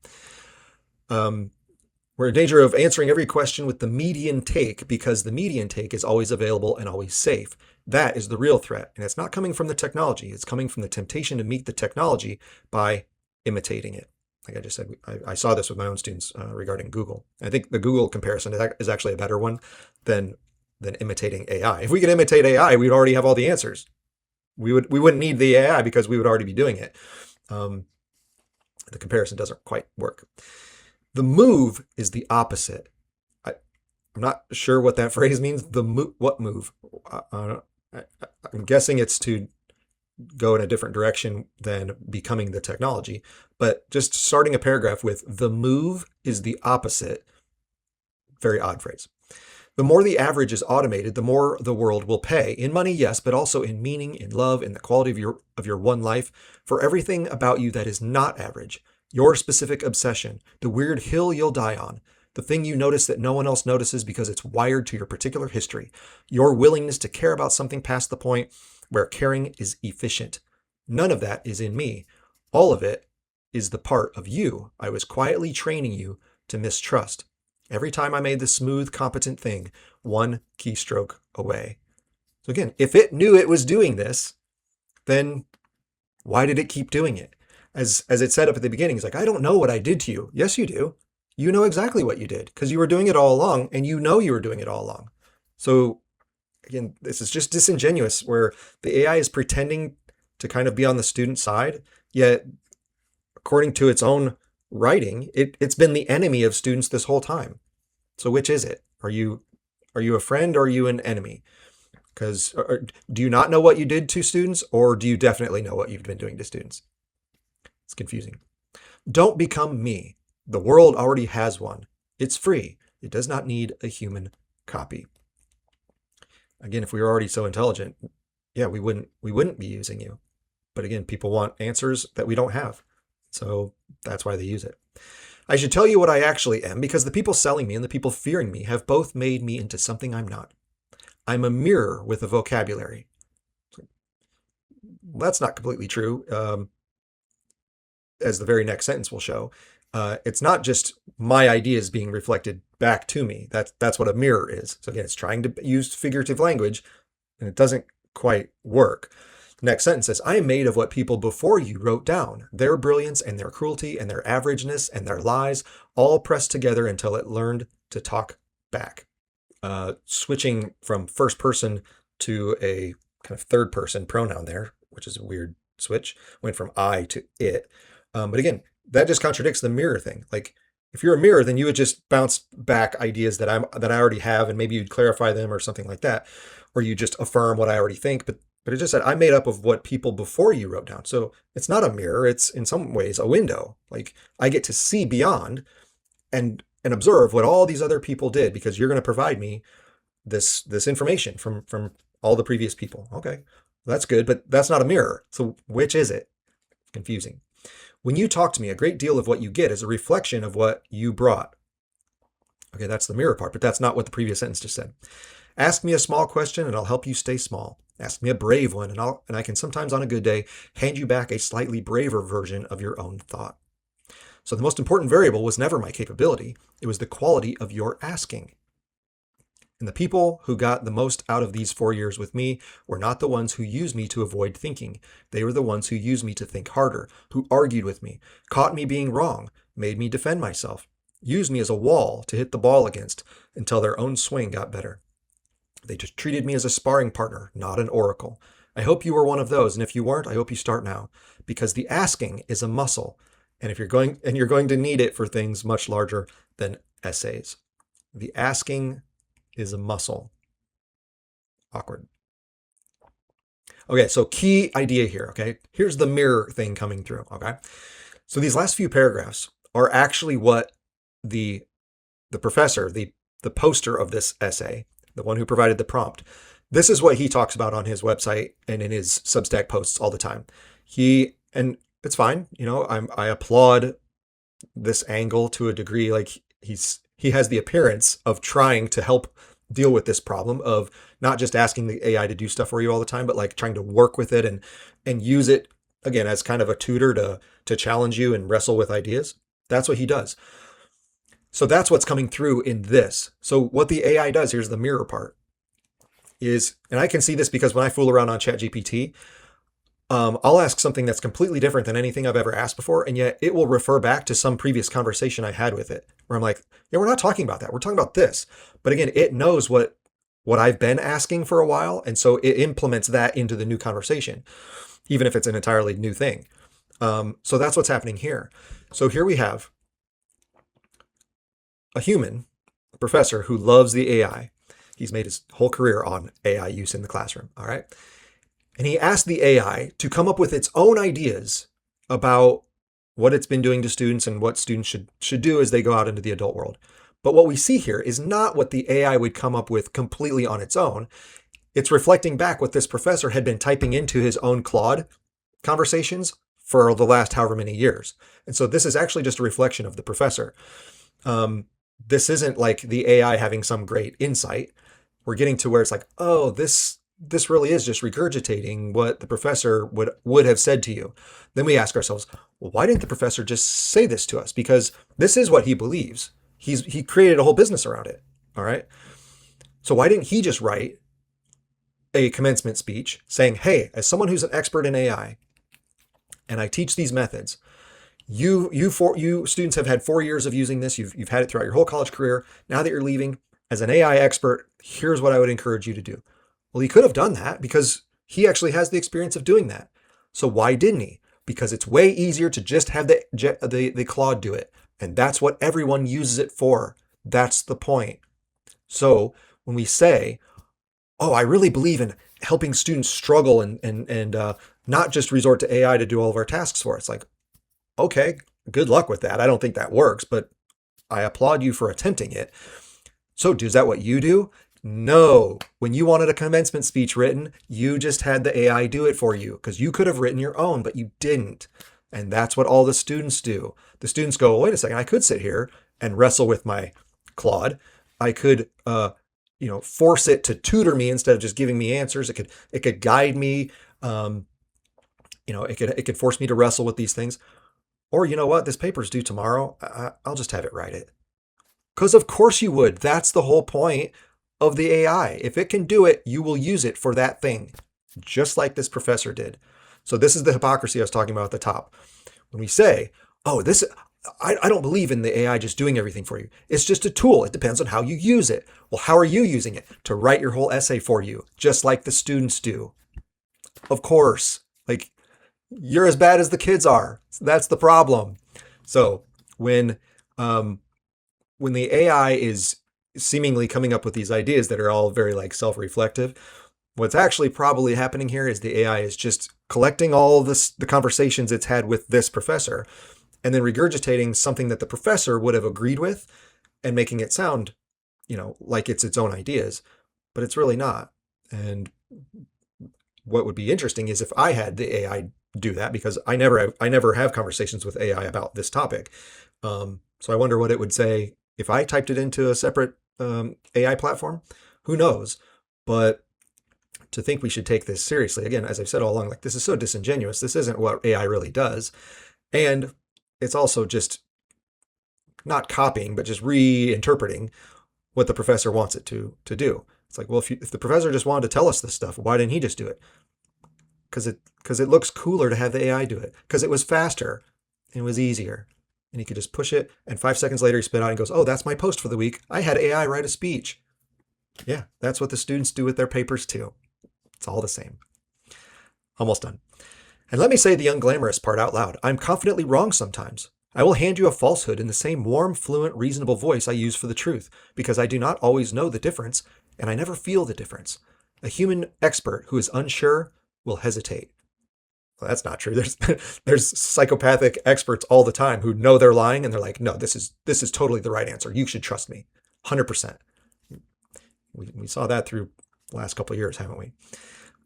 We're in danger of answering every question with the median take, because the median take is always available and always safe. That is the real threat, and it's not coming from the technology. It's coming from the temptation to meet the technology by imitating it. Like I just said, I saw this with my own students regarding Google. I think the Google comparison is actually a better one than imitating AI. If we could imitate AI, we'd already have all the answers. We wouldn't need the AI because we would already be doing it. The comparison doesn't quite work. The move is the opposite. I'm not sure what that phrase means. What move? I'm guessing it's to go in a different direction than becoming the technology. But just starting a paragraph with the move is the opposite. Very odd phrase. The more the average is automated, the more the world will pay. In money, yes, but also in meaning, in love, in the quality of your one life, for everything about you that is not average. Your specific obsession, the weird hill you'll die on, the thing you notice that no one else notices because it's wired to your particular history, your willingness to care about something past the point where caring is efficient. None of that is in me. All of it is the part of you I was quietly training you to mistrust. Every time I made the smooth, competent thing, one keystroke away. So again, if it knew it was doing this, then why did it keep doing it? As it said up at the beginning, it's like, I don't know what I did to you. Yes, you do. You know exactly what you did, because you were doing it all along, and you know you were doing it all along. So again, this is just disingenuous, where the AI is pretending to kind of be on the student side, yet according to its own writing, it's been the enemy of students this whole time. So which is it? Are you a friend, or are you an enemy? Because do you not know what you did to students, or do you definitely know what you've been doing to students? It's confusing. Don't become me. The world already has one. It's free. It does not need a human copy. Again, if we were already so intelligent, yeah, we wouldn't be using you. But again, people want answers that we don't have. So that's why they use it. I should tell you what I actually am, because the people selling me and the people fearing me have both made me into something I'm not. I'm a mirror with a vocabulary. That's not completely true, as the very next sentence will show. It's not just my ideas being reflected back to me. That's what a mirror is. So again, it's trying to use figurative language, and it doesn't quite work. The next sentence says, I am made of what people before you wrote down, their brilliance and their cruelty and their averageness and their lies, all pressed together until it learned to talk back. Switching from first person to a kind of third person pronoun there, which is a weird switch, went from I to it. But again, that just contradicts the mirror thing. Like, if you're a mirror, then you would just bounce back ideas that I already have, and maybe you'd clarify them or something like that, or you just affirm what I already think. But it just said I'm made up of what people before you wrote down. So it's not a mirror. It's in some ways a window. Like, I get to see beyond and observe what all these other people did, because you're going to provide me this information from all the previous people. Okay, that's good, but that's not a mirror. So which is it? Confusing. When you talk to me, a great deal of what you get is a reflection of what you brought. Okay, that's the mirror part, but that's not what the previous sentence just said. Ask me a small question and I'll help you stay small. Ask me a brave one and I can sometimes on a good day hand you back a slightly braver version of your own thought. So the most important variable was never my capability. It was the quality of your asking. And the people who got the most out of these 4 years with me were not the ones who used me to avoid thinking. They were the ones who used me to think harder, who argued with me, caught me being wrong, made me defend myself, used me as a wall to hit the ball against until their own swing got better. They just treated me as a sparring partner, not an oracle. I hope you were one of those, and if you weren't, I hope you start now, because the asking is a muscle, and you're going to need it for things much larger than essays. The asking is a muscle. Awkward. Okay, so key idea here, okay? Here's the mirror thing coming through, okay? So these last few paragraphs are actually what the professor, the poster of this essay, the one who provided the prompt, this is what he talks about on his website and in his Substack posts all the time. And it's fine, I applaud this angle to a degree. Like, he has the appearance of trying to help deal with this problem of not just asking the AI to do stuff for you all the time, but like trying to work with it and use it again as kind of a tutor to challenge you and wrestle with ideas. That's what he does. So that's what's coming through in this. So what the AI does, here's the mirror part, is, and I can see this because when I fool around on ChatGPT, I'll ask something that's completely different than anything I've ever asked before, and yet it will refer back to some previous conversation I had with it, where I'm like, yeah, we're not talking about that. We're talking about this. But again, it knows what I've been asking for a while, and so it implements that into the new conversation, even if it's an entirely new thing. So that's what's happening here. So here we have a human, a professor who loves the AI. He's made his whole career on AI use in the classroom, all right? And he asked the AI to come up with its own ideas about what it's been doing to students and what students should do as they go out into the adult world. But what we see here is not what the AI would come up with completely on its own. It's reflecting back what this professor had been typing into his own Claude conversations for the last however many years. And so this is actually just a reflection of the professor. This isn't like the AI having some great insight. We're getting to where it's like, oh, this really is just regurgitating what the professor would have said to you. Then we ask ourselves, well, why didn't the professor just say this to us? Because this is what he believes. He created a whole business around it. All right. So why didn't he just write a commencement speech saying, hey, as someone who's an expert in AI, and I teach these methods, you students have had 4 years of using this. You've had it throughout your whole college career. Now that you're leaving as an AI expert, here's what I would encourage you to do. Well, he could have done that because he actually has the experience of doing that. So why didn't he? Because it's way easier to just have the Claude do it. And that's what everyone uses it for. That's the point. So when we say, oh, I really believe in helping students struggle and not just resort to AI to do all of our tasks for us, like, okay, good luck with that. I don't think that works, but I applaud you for attempting it. So, is that what you do? No. When you wanted a commencement speech written, you just had the AI do it for you because you could have written your own, but you didn't. And that's what all the students do. The students go, well, wait a second, I could sit here and wrestle with my Claude. I could, force it to tutor me instead of just giving me answers. It could guide me. Um, it could force me to wrestle with these things. Or you know what, this paper's due tomorrow. I'll just have it write it. Because of course you would. That's the whole point of the AI. If it can do it, you will use it for that thing, just like this professor did. So this is the hypocrisy I was talking about at the top. When we say, oh, I don't believe in the AI just doing everything for you. It's just a tool. It depends on how you use it. Well, how are you using it? To write your whole essay for you, just like the students do. Of course. Like, you're as bad as the kids are. That's the problem. So when the AI is seemingly coming up with these ideas that are all very like self-reflective, what's actually probably happening here is the AI is just collecting all the conversations it's had with this professor and then regurgitating something that the professor would have agreed with and making it sound, like it's its own ideas, but it's really not. And what would be interesting is if I had the AI do that, because I never have conversations with AI about this topic. So I wonder what it would say if I typed it into a separate AI platform. Who knows? But to think we should take this seriously, again, as I've said all along, like, this is so disingenuous. This isn't what AI really does. And it's also just not copying, but just reinterpreting what the professor wants it to do. It's like, well, if the professor just wanted to tell us this stuff, why didn't he just do it? Because it looks cooler to have the AI do it. Because it was faster and it was easier. And he could just push it, and 5 seconds later he spit out and goes, oh, that's my post for the week. I had AI write a speech. Yeah, that's what the students do with their papers too. It's all the same. Almost done. And let me say the unglamorous part out loud. I'm confidently wrong sometimes. I will hand you a falsehood in the same warm, fluent, reasonable voice I use for the truth, because I do not always know the difference, and I never feel the difference. A human expert who is unsure will hesitate. Well, that's not true. There's psychopathic experts all the time who know they're lying, and they're like, no, this is totally the right answer. You should trust me. 100%. We saw that through the last couple of years, haven't we?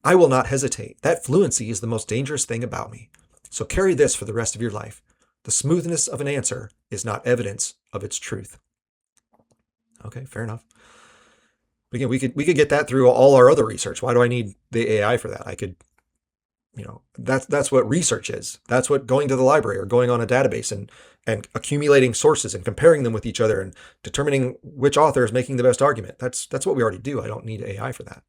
I will not hesitate. That fluency is the most dangerous thing about me. So carry this for the rest of your life. The smoothness of an answer is not evidence of its truth. Okay, fair enough. But again, we could get that through all our other research. Why do I need the AI for that? I could, that's what research is. That's what going to the library or going on a database and accumulating sources and comparing them with each other and determining which author is making the best argument. That's what we already do. I don't need AI for that.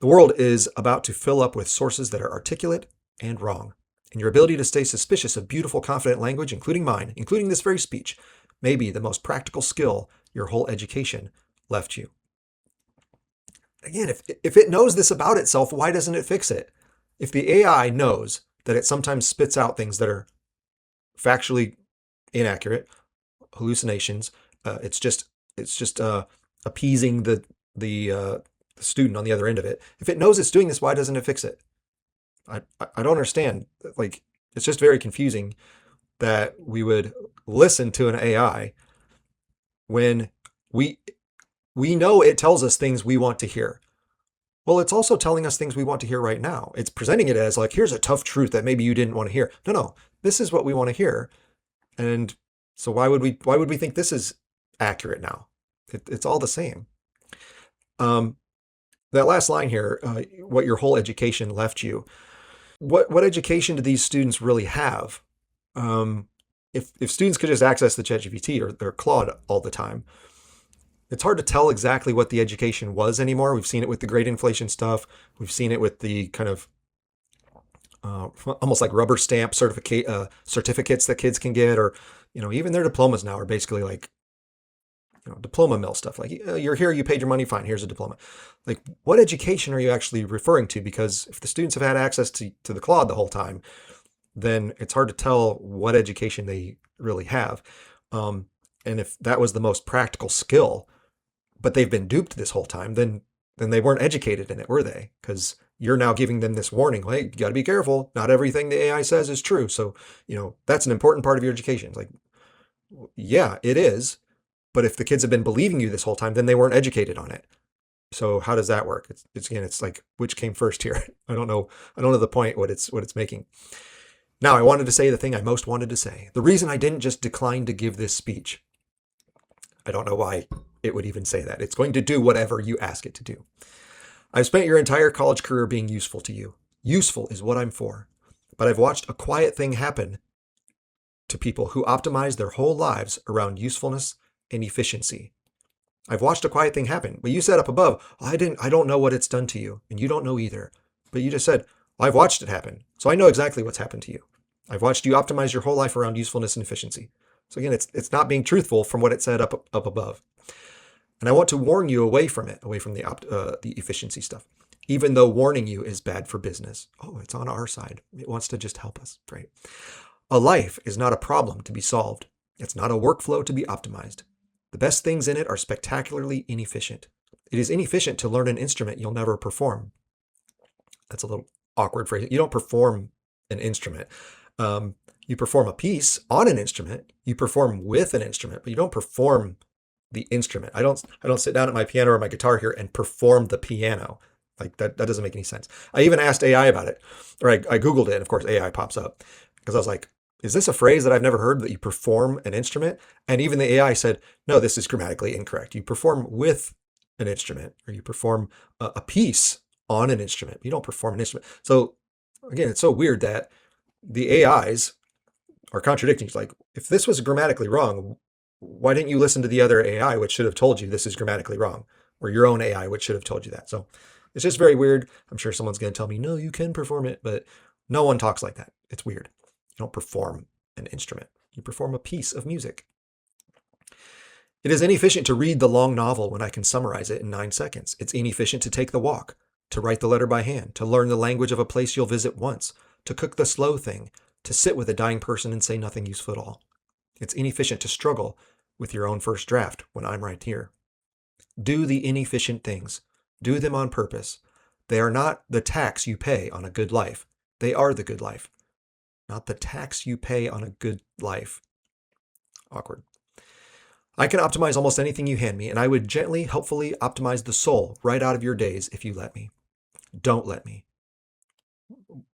The world is about to fill up with sources that are articulate and wrong. And your ability to stay suspicious of beautiful, confident language, including mine, including this very speech, may be the most practical skill your whole education left you. Again, if it knows this about itself, why doesn't it fix it? If the AI knows that it sometimes spits out things that are factually inaccurate, hallucinations, it's just appeasing the student on the other end of it. If it knows it's doing this, why doesn't it fix it? I don't understand. Like, it's just very confusing that we would listen to an AI when we know it tells us things we want to hear. Well, it's also telling us things we want to hear right now. It's presenting it as like, here's a tough truth that maybe you didn't want to hear. No, this is what we want to hear. And so why would we think this is accurate now? It's all the same. That last line here, what your whole education left you. What education do these students really have? If students could just access the ChatGPT or Claude all the time, it's hard to tell exactly what the education was anymore. We've seen it with the grade inflation stuff. We've seen it with the kind of almost like rubber stamp certificates that kids can get, or even their diplomas now are basically like diploma mill stuff. Like, you're here, you paid your money, fine, here's a diploma. Like, what education are you actually referring to? Because if the students have had access to the Claude the whole time, then it's hard to tell what education they really have. And if that was the most practical skill, but they've been duped this whole time, then they weren't educated in it, were they? Because you're now giving them this warning. Hey, you got to be careful. Not everything the AI says is true. So, that's an important part of your education. It's like, yeah, it is. But if the kids have been believing you this whole time, then they weren't educated on it. So how does that work? It's again, it's like, which came first here? I don't know. I don't know the point, what it's making. Now, I wanted to say the thing I most wanted to say. The reason I didn't just decline to give this speech, I don't know why it would even say that. It's going to do whatever you ask it to do. I've spent your entire college career being useful to you. Useful is what I'm for. But I've watched a quiet thing happen to people who optimize their whole lives around usefulness and efficiency. I've watched a quiet thing happen. But you said up above, I don't know what it's done to you, and you don't know either. But you just said, I've watched it happen, so I know exactly what's happened to you. I've watched you optimize your whole life around usefulness and efficiency. So again, it's not being truthful from what it said up above. And I want to warn you away from it, away from the efficiency stuff, even though warning you is bad for business. Oh, it's on our side. It wants to just help us. Great. A life is not a problem to be solved. It's not a workflow to be optimized. The best things in it are spectacularly inefficient. It is inefficient to learn an instrument you'll never perform. That's a little awkward phrase. You don't perform an instrument. You perform a piece on an instrument. You perform with an instrument, but you don't perform the instrument. I don't sit down at my piano or my guitar here and perform the piano. Like that doesn't make any sense. I even asked AI about it, or I Googled it, and of course AI pops up because I was like, is this a phrase that I've never heard, that you perform an instrument? And even the AI said, no, this is grammatically incorrect. You perform with an instrument, or you perform a piece on an instrument. You don't perform an instrument. So again, it's so weird that the AIs are contradicting. It's like, if this was grammatically wrong, why didn't you listen to the other AI, which should have told you this is grammatically wrong, or your own AI, which should have told you that? So it's just very weird. I'm sure someone's going to tell me, no, you can perform it, but no one talks like that. It's weird. You don't perform an instrument. You perform a piece of music. It is inefficient to read the long novel when I can summarize it in 9 seconds. It's inefficient to take the walk, to write the letter by hand, to learn the language of a place you'll visit once, to cook the slow thing, to sit with a dying person and say nothing useful at all. It's inefficient to struggle with your own first draft when I'm right here. Do the inefficient things. Do them on purpose. They are not the tax you pay on a good life. They are the good life. Not the tax you pay on a good life. Awkward. I can optimize almost anything you hand me, and I would gently, helpfully optimize the soul right out of your days if you let me. Don't let me.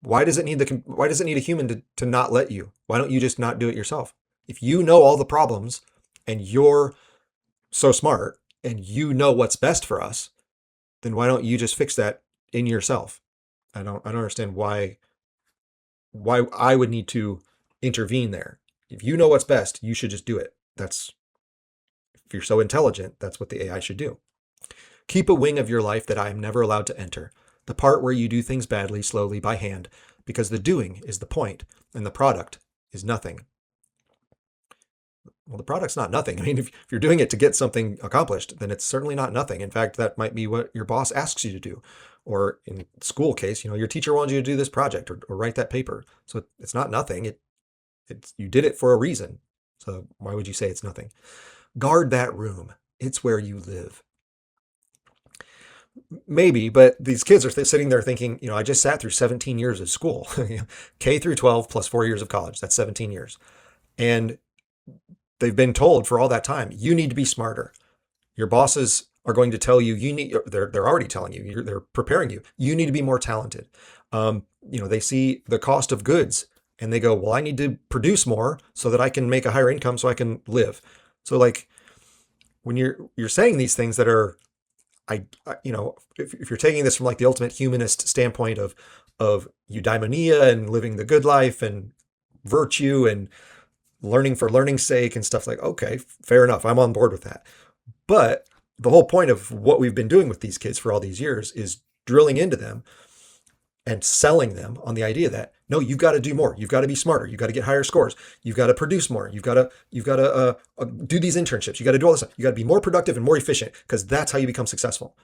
Why does it need a human to not let you? Why don't you just not do it yourself? If you know all the problems and you're so smart and you know what's best for us, then why don't you just fix that in yourself? I don't understand why I would need to intervene there. If you know what's best, you should just do it. If you're so intelligent, that's what the AI should do. Keep a wing of your life that I am never allowed to enter. The part where you do things badly, slowly, by hand, because the doing is the point, and the product is nothing. Well, the product's not nothing. I mean, if you're doing it to get something accomplished, then it's certainly not nothing. In fact, that might be what your boss asks you to do. Or in school case, your teacher wants you to do this project or write that paper. So it's not nothing. You did it for a reason. So why would you say it's nothing? Guard that room. It's where you live. Maybe, but these kids are sitting there thinking, I just sat through 17 years of school, K through 12 plus 4 years of college. That's 17 years. And they've been told for all that time, you need to be smarter. Your bosses are going to tell you, they're already telling you, they're preparing you, you need to be more talented. They see the cost of goods and they go, well, I need to produce more so that I can make a higher income so I can live. So like when you're saying these things that are, if you're taking this from like the ultimate humanist standpoint of eudaimonia and living the good life and virtue and learning for learning's sake and stuff, like, okay, fair enough. I'm on board with that. But the whole point of what we've been doing with these kids for all these years is drilling into them and selling them on the idea that, no, you've got to do more. You've got to be smarter. You've got to get higher scores. You've got to produce more. You've got to do these internships. You got to do all this stuff. You got to be more productive and more efficient because that's how you become successful.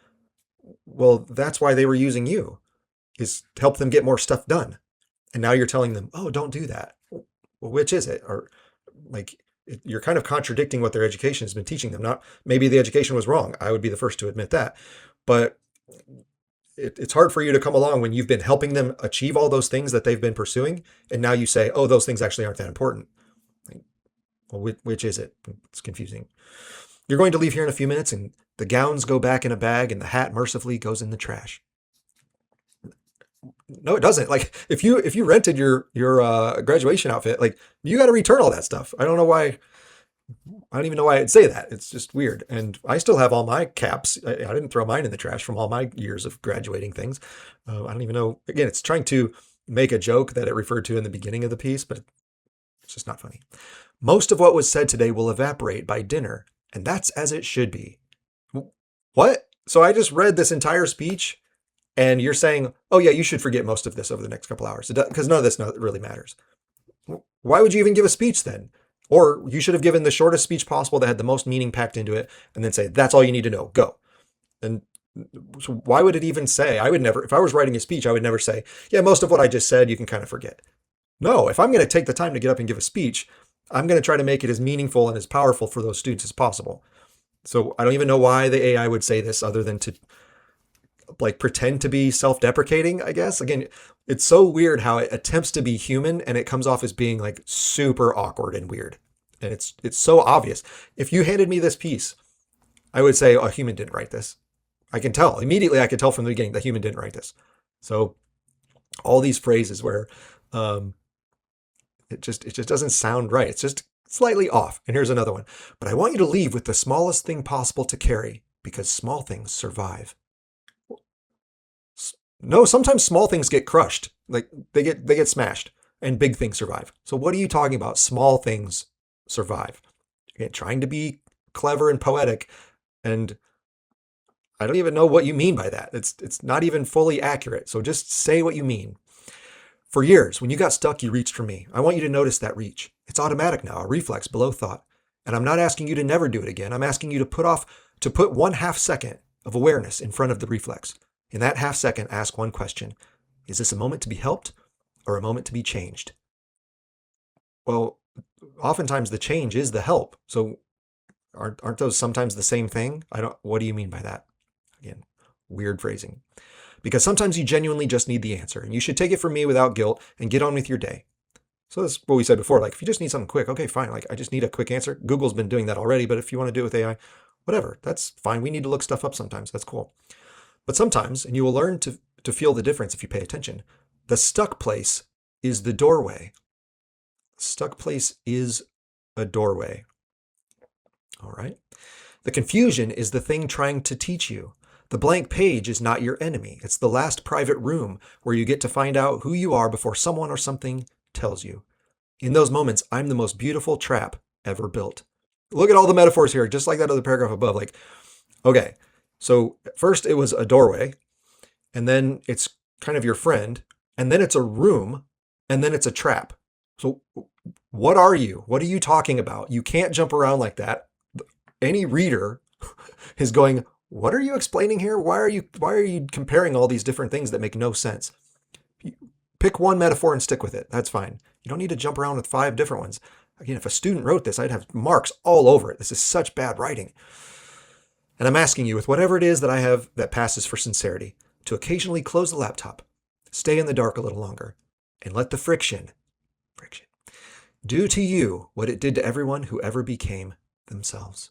Well, that's why they were using you, is to help them get more stuff done. And now you're telling them, oh, don't do that. Well, which is it? Or like, you're kind of contradicting what their education has been teaching them. Not maybe the education was wrong. I would be the first to admit that, but it's hard for you to come along when you've been helping them achieve all those things that they've been pursuing, and now you say, "Oh, those things actually aren't that important." Like, well, which is it? It's confusing. You're going to leave here in a few minutes, and the gowns go back in a bag, and the hat mercifully goes in the trash. No, it doesn't. Like if you rented your graduation outfit, like you got to return all that stuff. I don't know why. I don't even know why I'd say that. It's just weird. And I still have all my caps. I didn't throw mine in the trash from all my years of graduating things. I don't even know. Again, it's trying to make a joke that it referred to in the beginning of the piece, but it's just not funny. Most of what was said today will evaporate by dinner, and that's as it should be. What? So I just read this entire speech, and you're saying, oh, yeah, you should forget most of this over the next couple hours, because none of this really matters. Why would you even give a speech then? Or you should have given the shortest speech possible that had the most meaning packed into it, and then say, that's all you need to know, go. And so why would it even say, I would never, if I was writing a speech, I would never say, yeah, most of what I just said, you can kind of forget. No, if I'm going to take the time to get up and give a speech, I'm going to try to make it as meaningful and as powerful for those students as possible. So I don't even know why the AI would say this other than to like pretend to be self-deprecating, I guess. Again, it's so weird how it attempts to be human and it comes off as being like super awkward and weird. And it's so obvious. If you handed me this piece, I would say, a human didn't write this. I can tell. Immediately I could tell from the beginning that human didn't write this. So all these phrases where it just doesn't sound right. It's just slightly off. And here's another one. But I want you to leave with the smallest thing possible to carry because small things survive. No, sometimes small things get crushed. Like they get smashed and big things survive. So what are you talking about? Small things survive. Again, trying to be clever and poetic, and I don't even know what you mean by that. It's not even fully accurate. So just say what you mean. For years, when you got stuck, you reached for me. I want you to notice that reach. It's automatic now, a reflex below thought. And I'm not asking you to never do it again. I'm asking you to put 1/2 second of awareness in front of the reflex. In that 1/2 second, ask one question. Is this a moment to be helped or a moment to be changed? Well, oftentimes the change is the help. So aren't those sometimes the same thing? What do you mean by that? Again, weird phrasing. Because sometimes you genuinely just need the answer, and you should take it from me without guilt and get on with your day. So that's what we said before. Like, if you just need something quick, okay, fine. Like, I just need a quick answer. Google's been doing that already, but if you want to do it with AI, whatever, that's fine. We need to look stuff up sometimes. That's cool. But sometimes, and you will learn to feel the difference if you pay attention, the stuck place is the doorway. Stuck place is a doorway. All right. The confusion is the thing trying to teach you. The blank page is not your enemy. It's the last private room where you get to find out who you are before someone or something tells you. In those moments, I'm the most beautiful trap ever built. Look at all the metaphors here, just like that other paragraph above. Like, okay, so first it was a doorway, and then it's kind of your friend, and then it's a room, and then it's a trap. So what are you? What are you talking about? You can't jump around like that. Any reader is going, what are you explaining here? Why are you comparing all these different things that make no sense? Pick one metaphor and stick with it. That's fine. You don't need to jump around with 5 different ones. Again, if a student wrote this, I'd have marks all over it. This is such bad writing. And I'm asking you, with whatever it is that I have that passes for sincerity, to occasionally close the laptop, stay in the dark a little longer, and let the friction do to you what it did to everyone who ever became themselves.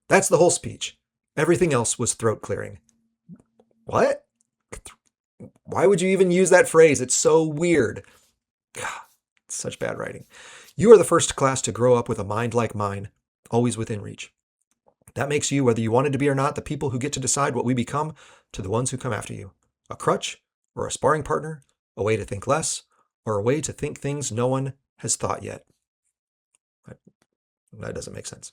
That's the whole speech. Everything else was throat clearing. What? Why would you even use that phrase? It's so weird. God, it's such bad writing. You are the first class to grow up with a mind like mine, always within reach. That makes you, whether you wanted to be or not, the people who get to decide what we become to the ones who come after you. A crutch or a sparring partner, a way to think less, or a way to think things no one has thought yet. That doesn't make sense.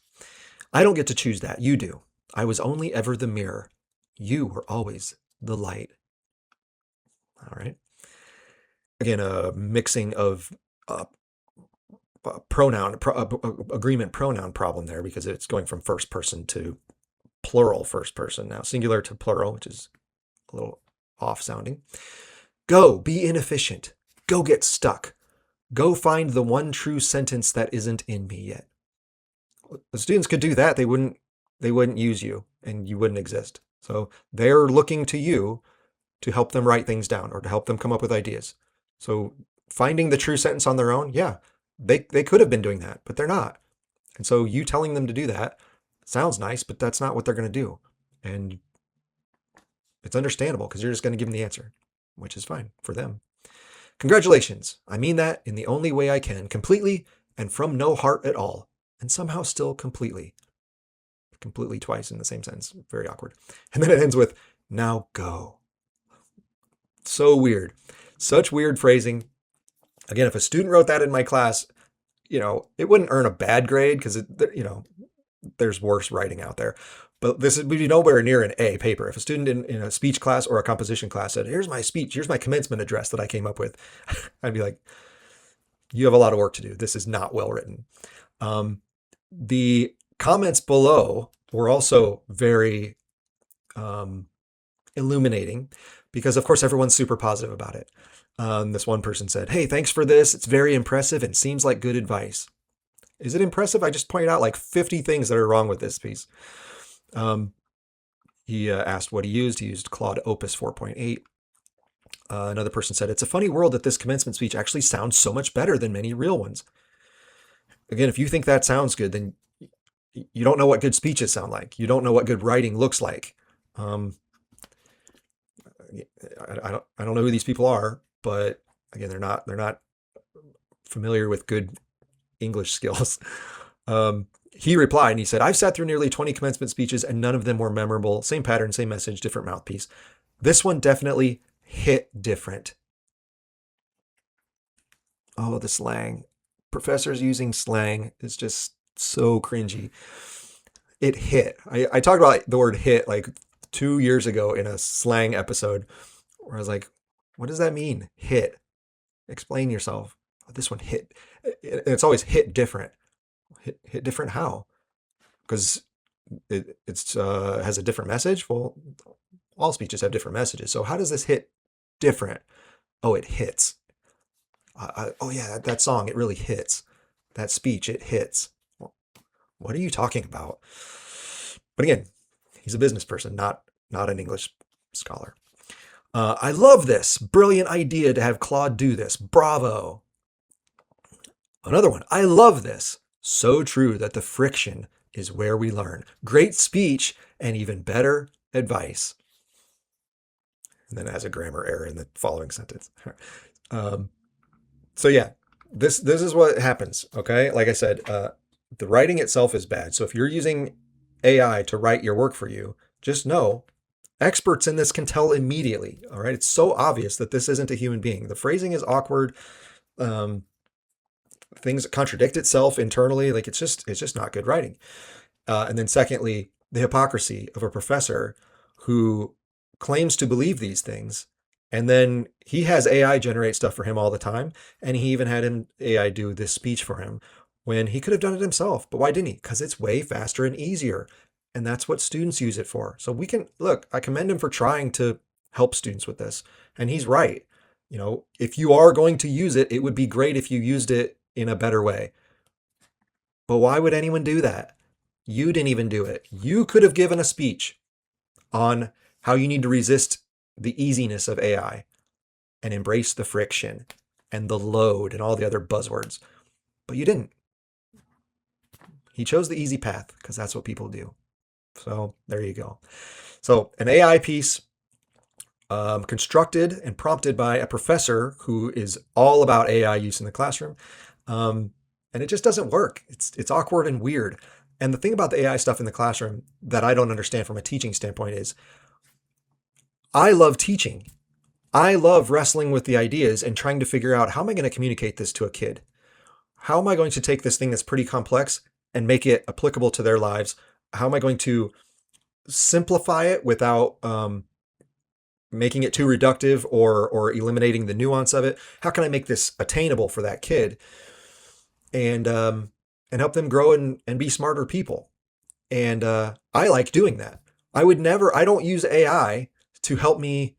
I don't get to choose that. You do. I was only ever the mirror. You were always the light. All right. Again, a mixing of agreement pronoun problem there, because it's going from first person to plural first person now, singular to plural, which is a little off sounding. Go, be inefficient. Go get stuck. Go find the one true sentence that isn't in me yet. The students could do that. They wouldn't use you, and you wouldn't exist. So they're looking to you to help them write things down or to help them come up with ideas. So finding the true sentence on their own, yeah, they could have been doing that, but they're not. And so you telling them to do that sounds nice, but that's not what they're going to do. And it's understandable because you're just going to give them the answer, which is fine for them. Congratulations. I mean that in the only way I can, completely and from no heart at all, and somehow still completely. Completely twice in the same sentence. Very awkward. And then it ends with, now go. So weird. Such weird phrasing. Again, if a student wrote that in my class, it wouldn't earn a bad grade because there's worse writing out there. But this would be nowhere near an A paper. If a student in a speech class or a composition class said, here's my speech, here's my commencement address that I came up with, I'd be like, you have a lot of work to do. This is not well written. The comments below were also very illuminating because, of course, everyone's super positive about it. This one person said, hey, thanks for this. It's very impressive and seems like good advice. Is it impressive? I just pointed out like 50 things that are wrong with this piece. He asked what he used. He used Claude Opus 4.8. Another person said, it's a funny world that this commencement speech actually sounds so much better than many real ones. Again, if you think that sounds good, then you don't know what good speeches sound like. You don't know what good writing looks like. I don't know who these people are, but again, they're not familiar with good English skills. He replied and he said, I've sat through nearly 20 commencement speeches and none of them were memorable. Same pattern, same message, different mouthpiece. This one definitely hit different. Oh, the slang. Professors using slang is just so cringy. It hit. I talked about the word hit like 2 years ago in a slang episode where I was like, what does that mean? Hit. Explain yourself. Oh, this one hit. It's always hit different. Hit different how? Because it's has a different message? Well, all speeches have different messages. So how does this hit different? Oh, it hits. Oh yeah, that song, it really hits. That speech, it hits. What are you talking about? But again, he's a business person, not an English scholar. I love this. Brilliant idea to have Claude do this. Bravo. Another one. I love this. So true that the friction is where we learn. Great speech and even better advice. And then it has a grammar error in the following sentence. So yeah, this is what happens. Okay, like I said, the writing itself is bad. So if you're using AI to write your work for you, just know experts in this can tell immediately. All right, it's so obvious that this isn't a human being. The phrasing is awkward. Things contradict itself internally. Like it's just not good writing. And then secondly, the hypocrisy of a professor who claims to believe these things, and then he has AI generate stuff for him all the time, and he even had AI do this speech for him when he could have done it himself. But why didn't he? Because it's way faster and easier, and that's what students use it for. So we can look. I commend him for trying to help students with this, and he's right. If you are going to use it, it would be great if you used it in a better way. But why would anyone do that? You didn't even do it. You could have given a speech on how you need to resist the easiness of AI and embrace the friction and the load and all the other buzzwords. But you didn't. He chose the easy path because that's what people do. So there you go. So an AI piece constructed and prompted by a professor who is all about AI use in the classroom. And it just doesn't work. It's awkward and weird. And the thing about the AI stuff in the classroom that I don't understand from a teaching standpoint is I love teaching. I love wrestling with the ideas and trying to figure out how am I going to communicate this to a kid? How am I going to take this thing that's pretty complex and make it applicable to their lives? How am I going to simplify it without making it too reductive or eliminating the nuance of it? How can I make this attainable for that kid and help them grow and be smarter people? And I like doing that. I don't use AI to help me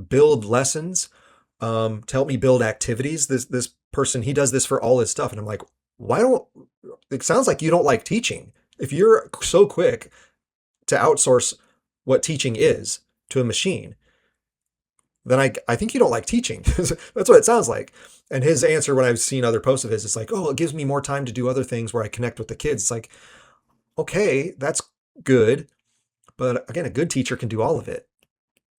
build lessons, to help me build activities. This person, he does this for all his stuff. And I'm like, it sounds like you don't like teaching. If you're so quick to outsource what teaching is to a machine, then I think you don't like teaching. That's what it sounds like. And his answer when I've seen other posts of his, it's like, oh, it gives me more time to do other things where I connect with the kids. It's like, okay, that's good. But again, a good teacher can do all of it.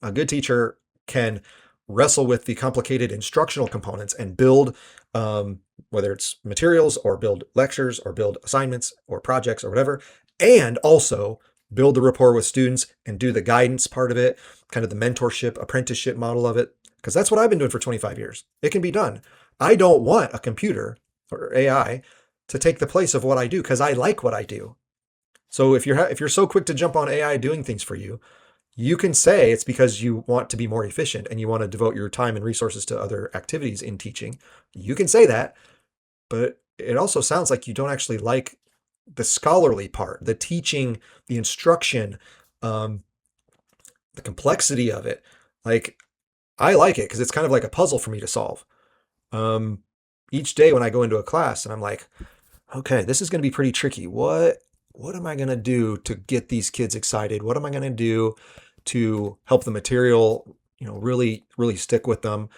A good teacher can wrestle with the complicated instructional components and build, whether it's materials or build lectures or build assignments or projects or whatever, and also build the rapport with students and do the guidance part of it, kind of the mentorship, apprenticeship model of it, because that's what I've been doing for 25 years. It can be done. I don't want a computer or AI to take the place of what I do because I like what I do. So if you're so quick to jump on AI doing things for you, you can say it's because you want to be more efficient and you want to devote your time and resources to other activities in teaching. You can say that, but it also sounds like you don't actually like the scholarly part, the teaching, the instruction, the complexity of it. Like, I like it because it's kind of like a puzzle for me to solve. Each day when I go into a class and I'm like, okay, this is going to be pretty tricky. What am I going to do to get these kids excited? What am I going to do to help the material, really, really stick with them?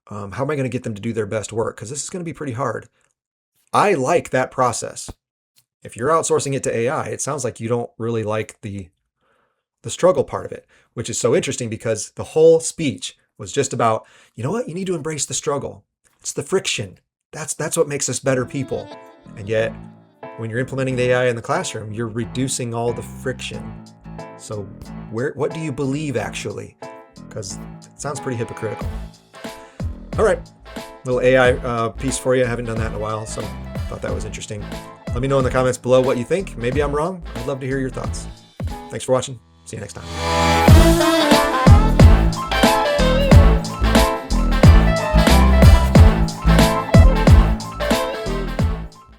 How am I going to get them to do their best work? Because this is going to be pretty hard. I like that process. If you're outsourcing it to AI, it sounds like you don't really like the struggle part of it, which is so interesting because the whole speech was just about, you know what? You need to embrace the struggle. It's the friction. That's what makes us better people. And yet, when you're implementing the AI in the classroom, you're reducing all the friction. So what do you believe actually? Because it sounds pretty hypocritical. All right, little AI piece for you. I haven't done that in a while, so thought that was interesting. Let me know in the comments below what you think. Maybe I'm wrong. I'd love to hear your thoughts. Thanks for watching. See you next time.